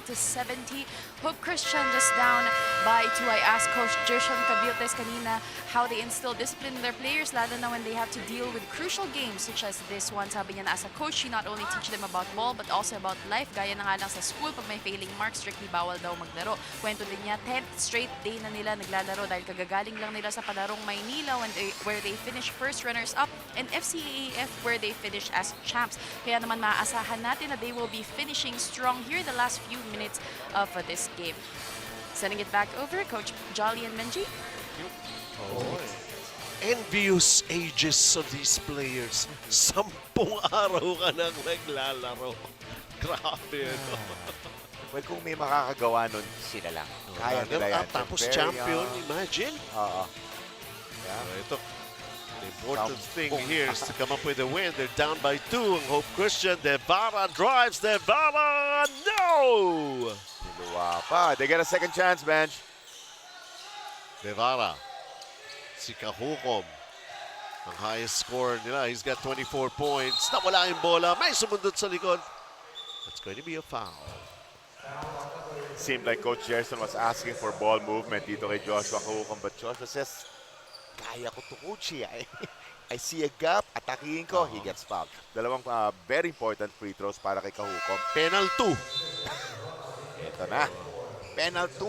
to 70. Hope Christian just down by 2. I asked Coach Gershon Cabiltes kanina how they instill discipline in their players, lalo na when they have to deal with crucial games such as this one. Sabi niya na as a coach, she not only teach them about ball but also about life. Gaya na nga lang sa school, pag may failing marks, strictly bawal daw maglaro. Kwento din niya, 10th straight day na nila naglalaro dahil kagagaling lang nila sa palarong Maynila where they finished first runners-up and FCAAF where they finished as champs. Kaya naman maaasahan natin na they will be finishing strong here the last few minutes of this game. Sending it back over, Coach Jolly and Menji. Envious ages of these players. 10 araw ka nang naglalaro. Grabe, no? Well, kung may makakagawa nun, sila lang. Kaya nila yan. They're Tapos very champion, young. imagine. Oo. Ito, the important thing here is to come up with a win. They're down by 2. Ang Hope Christian, Devara drives. Devara, no! Siluwa pa. They get a second chance, bench. Devara, si Kahukom. Ang highest score nila, he's got 24 points. Nawala yung bola, may sumundot sa likod. That's going to be a foul. Seemed like Coach Gerson was asking for ball movement dito kay Joshua Kahukom. But Joshua says, kaya ko to, Coach. I see a gap, atakihin ko, he gets fouled. Dalawang very important free throws para kay Kahukom. Penal 2. Ito na. Penal 2.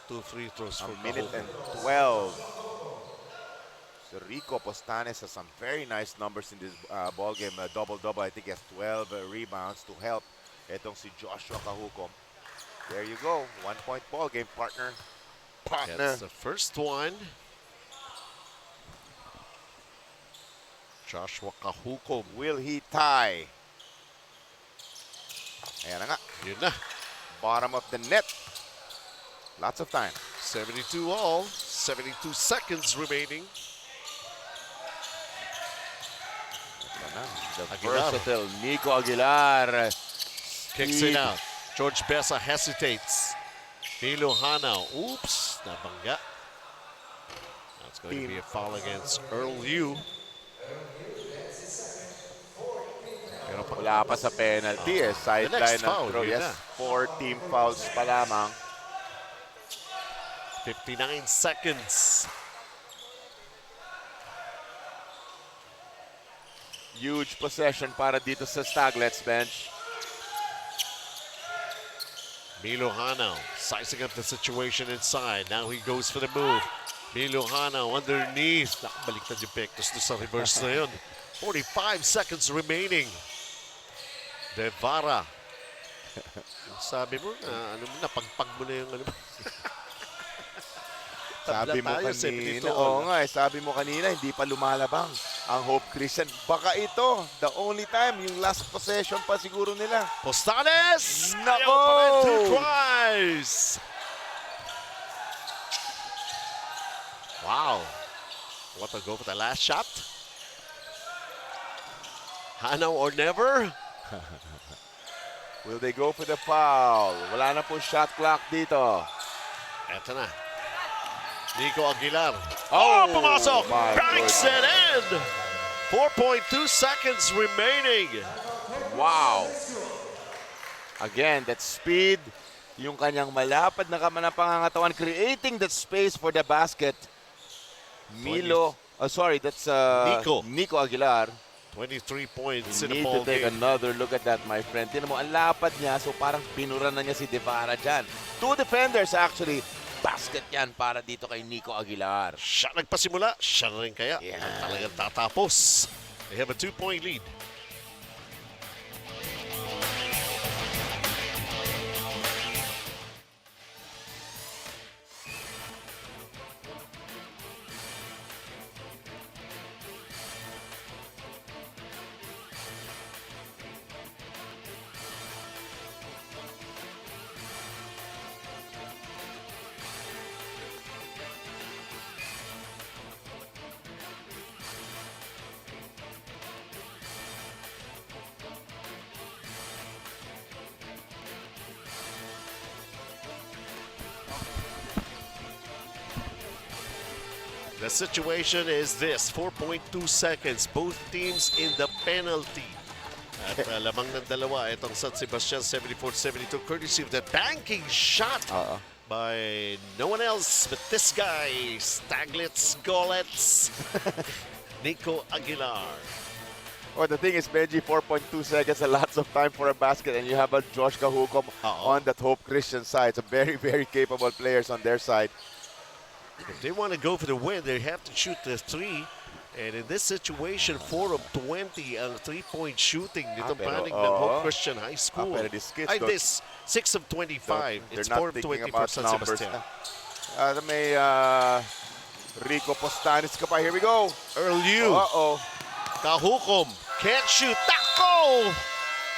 2 free throws for A minute Kahukom. and 12. So Rico Postanes has some very nice numbers in this ball game. Double-double, I think he has 12 rebounds to help etong si Joshua Kahukom. There you go. 1-point ball game, partner. That's the first one. Joshua Kahukom. Will he tie? Ayan na nga. Yun na. Bottom of the net. Lots of time. 72 all. 72 seconds remaining. The Aguilar. versatile Nico Aguilar. Kicks it out. George Bessa hesitates. Milo Hanau. Oops. Nabangga. That's going to be a foul against Earl Yu. Pero Wala pa sa penalty eh. Sideline foul, ng throw. yun Yes, na. 4 team fouls pa lamang. 59 seconds. Huge possession para dito sa Staglets bench. Milo Hanau sizing up the situation inside. Now he goes for the move. Milo Hanau underneath. Nakabaliktad yung Pectus sa reverse na yun. 45 seconds remaining. Devara. Sabi mo na, napagpag mo na yung ano. Sabi mo Tabla tayo, kanina, 72 oo nga sabi mo kanina, hindi pa lumalabang ang Hope Christian. Baka ito, the only time, yung last possession pa siguro nila. Postanes! Nako! Ayaw pa rin, 2 tries! Wow. What a go for the last shot. Hanau or never? Will they go for the foul? Wala na po shot clock dito. Eto na. Nico Aguilar. Oh, pumasok! my Banks it in! 4.2 seconds remaining. Wow! Again, that speed, yung kanyang malapad na kamay ng pangangatawan, creating that space for the basket. Milo, that's Nico Aguilar. 23 points You in the need ball to take game. another look at that, my friend. Tinan mo, ang lapad niya, so parang pinura na niya si Devara dyan. 2 defenders actually. Basket yan para dito kay Nico Aguilar. Siya nagpasimula, siya na rin kaya. Yeah. Ang talagang tatapos. They have a 2-point lead. The situation is this, 4.2 seconds, both teams in the penalty. At lamang ng dalawa, itong San Sebastian 74-72, courtesy of that banking shot by no one else but this guy, Staglets Golets, Nico Aguilar. Well, the thing is, Benji, 4.2 seconds, a lots of time for a basket, and you have a Josh Kahukom on that Hope Christian side. So very, very capable players on their side. If they want to go for the win, they have to shoot the 3. And in this situation, 4 of 20 ang 3-point shooting nitong panig ng Hope Christian High School. Pero these kids Ay, don't- this 6 of 25. They're It's not 4 of thinking 20 for about San numbers Sebastian. na. May Rico Postanes ka pa. Here we go. Earl Yu. Kahukom can't shoot. Tako!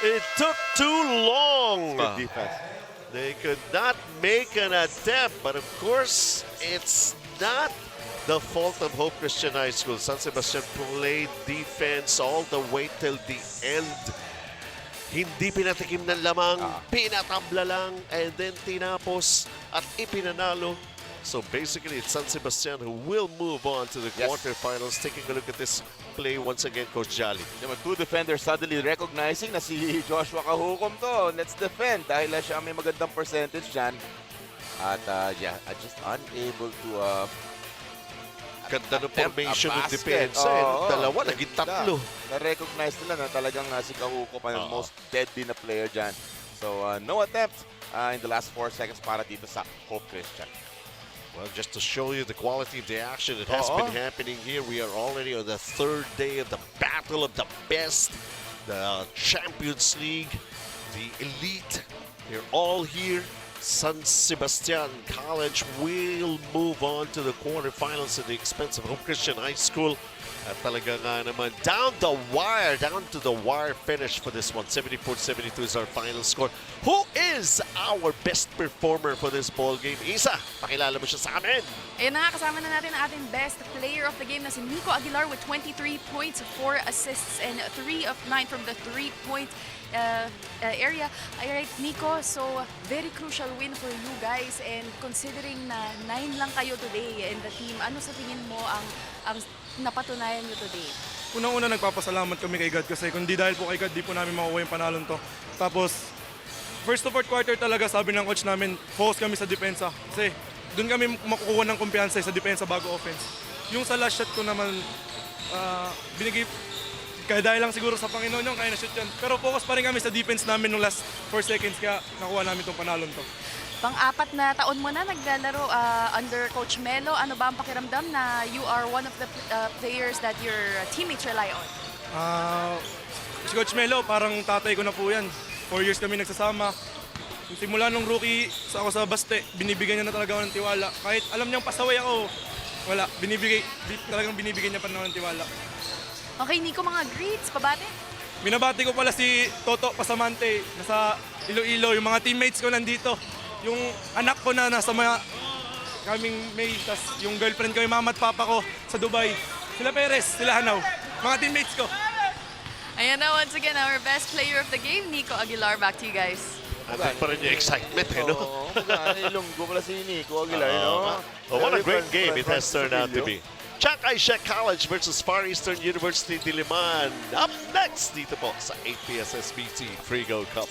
It took too long. Good defense. They could not make an attempt, but of course, it's not the fault of Hope Christian High School. San Sebastian played defense all the way till the end. Hindi pinatikim ng lamang, pinatabla lang, and then tinapos at ipinanalo So basically, it's San Sebastian who will move on to the Yes. quarterfinals. Taking a look at this play once again, Coach Jolly. Yung two defenders suddenly recognizing na si Joshua Kahukom to. Let's defend dahil siya may magandang percentage dyan. At just unable to Ganda ng attempt a formation ng basket. depensa. Dalawa, naging tatlo. Na-recognize nila na talagang si Kahukom ang most deadly na player dyan. So no attempt in the last 4 seconds para dito sa Hope Christian. Well, just to show you the quality of the action that has been happening here, we are already on the 3rd day of the battle of the best, the Champions League, the elite. They're all here. San Sebastian College will move on to the quarterfinals at the expense of Hope Christian High School. At talaga nga naman, down to the wire finish for this one. 74-72 is our final score. Who is our best performer for this ball game? Isa, pakilala mo siya sa amin. Ayun na, kasama na natin ang ating best player of the game na si Nico Aguilar with 23 points, 4 assists, and 3 of 9 from the 3-point area. Alright, Nico, so very crucial win for you guys, and considering na 9 lang kayo today in the team, ano sa tingin mo ang napatunayan nyo today? Unang-una nagpapasalamat kami kay God kasi kung di dahil po kay God, di po namin makukuha yung panalon to. Tapos, first to fourth quarter talaga sabi ng coach namin, focus kami sa depensa. Kasi doon kami makukuha ng kumpiyansa sa depensa bago offense. Yung sa last shot ko naman, binigay, kaya dahil lang siguro sa Panginoon yung kaya na-shoot yan. Pero focus pa rin kami sa defense namin nung last 4 seconds kaya nakuha namin itong panalon to. Pang-apat na taon mo na naglalaro under Coach Melo. Ano ba ang pakiramdam na you are one of the players that your teammates rely on? Si Coach Melo, parang tatay ko na po yan. 4 years kami nagsasama. Simula nung rookie ako sa Baste, binibigyan niya na talaga ako ng tiwala. Kahit alam niyang pasaway ako, wala. Talagang binibigyan niya pa ng tiwala. Okay, Nico, mga greets, pabate? Binabati ko pala si Toto Pasamante, nasa Iloilo, yung mga teammates ko nandito. Yung anak ko na nasa kaming May, tas yung girlfriend ko, yung mama at papa ko sa Dubai. Sila Perez, sila Hanaw, mga teammates ko. Ayan na, once again, our best player of the game, Nico Aguilar. Back to you guys. Andun pa rin yung excitement, no? Ilonggo pala si Nico Aguilar, no? Oh, what a great game it has turned out to be. Chiang Kai-shek College versus Far Eastern University Diliman. Up next dito po sa 8 PSSBC Freego Cup.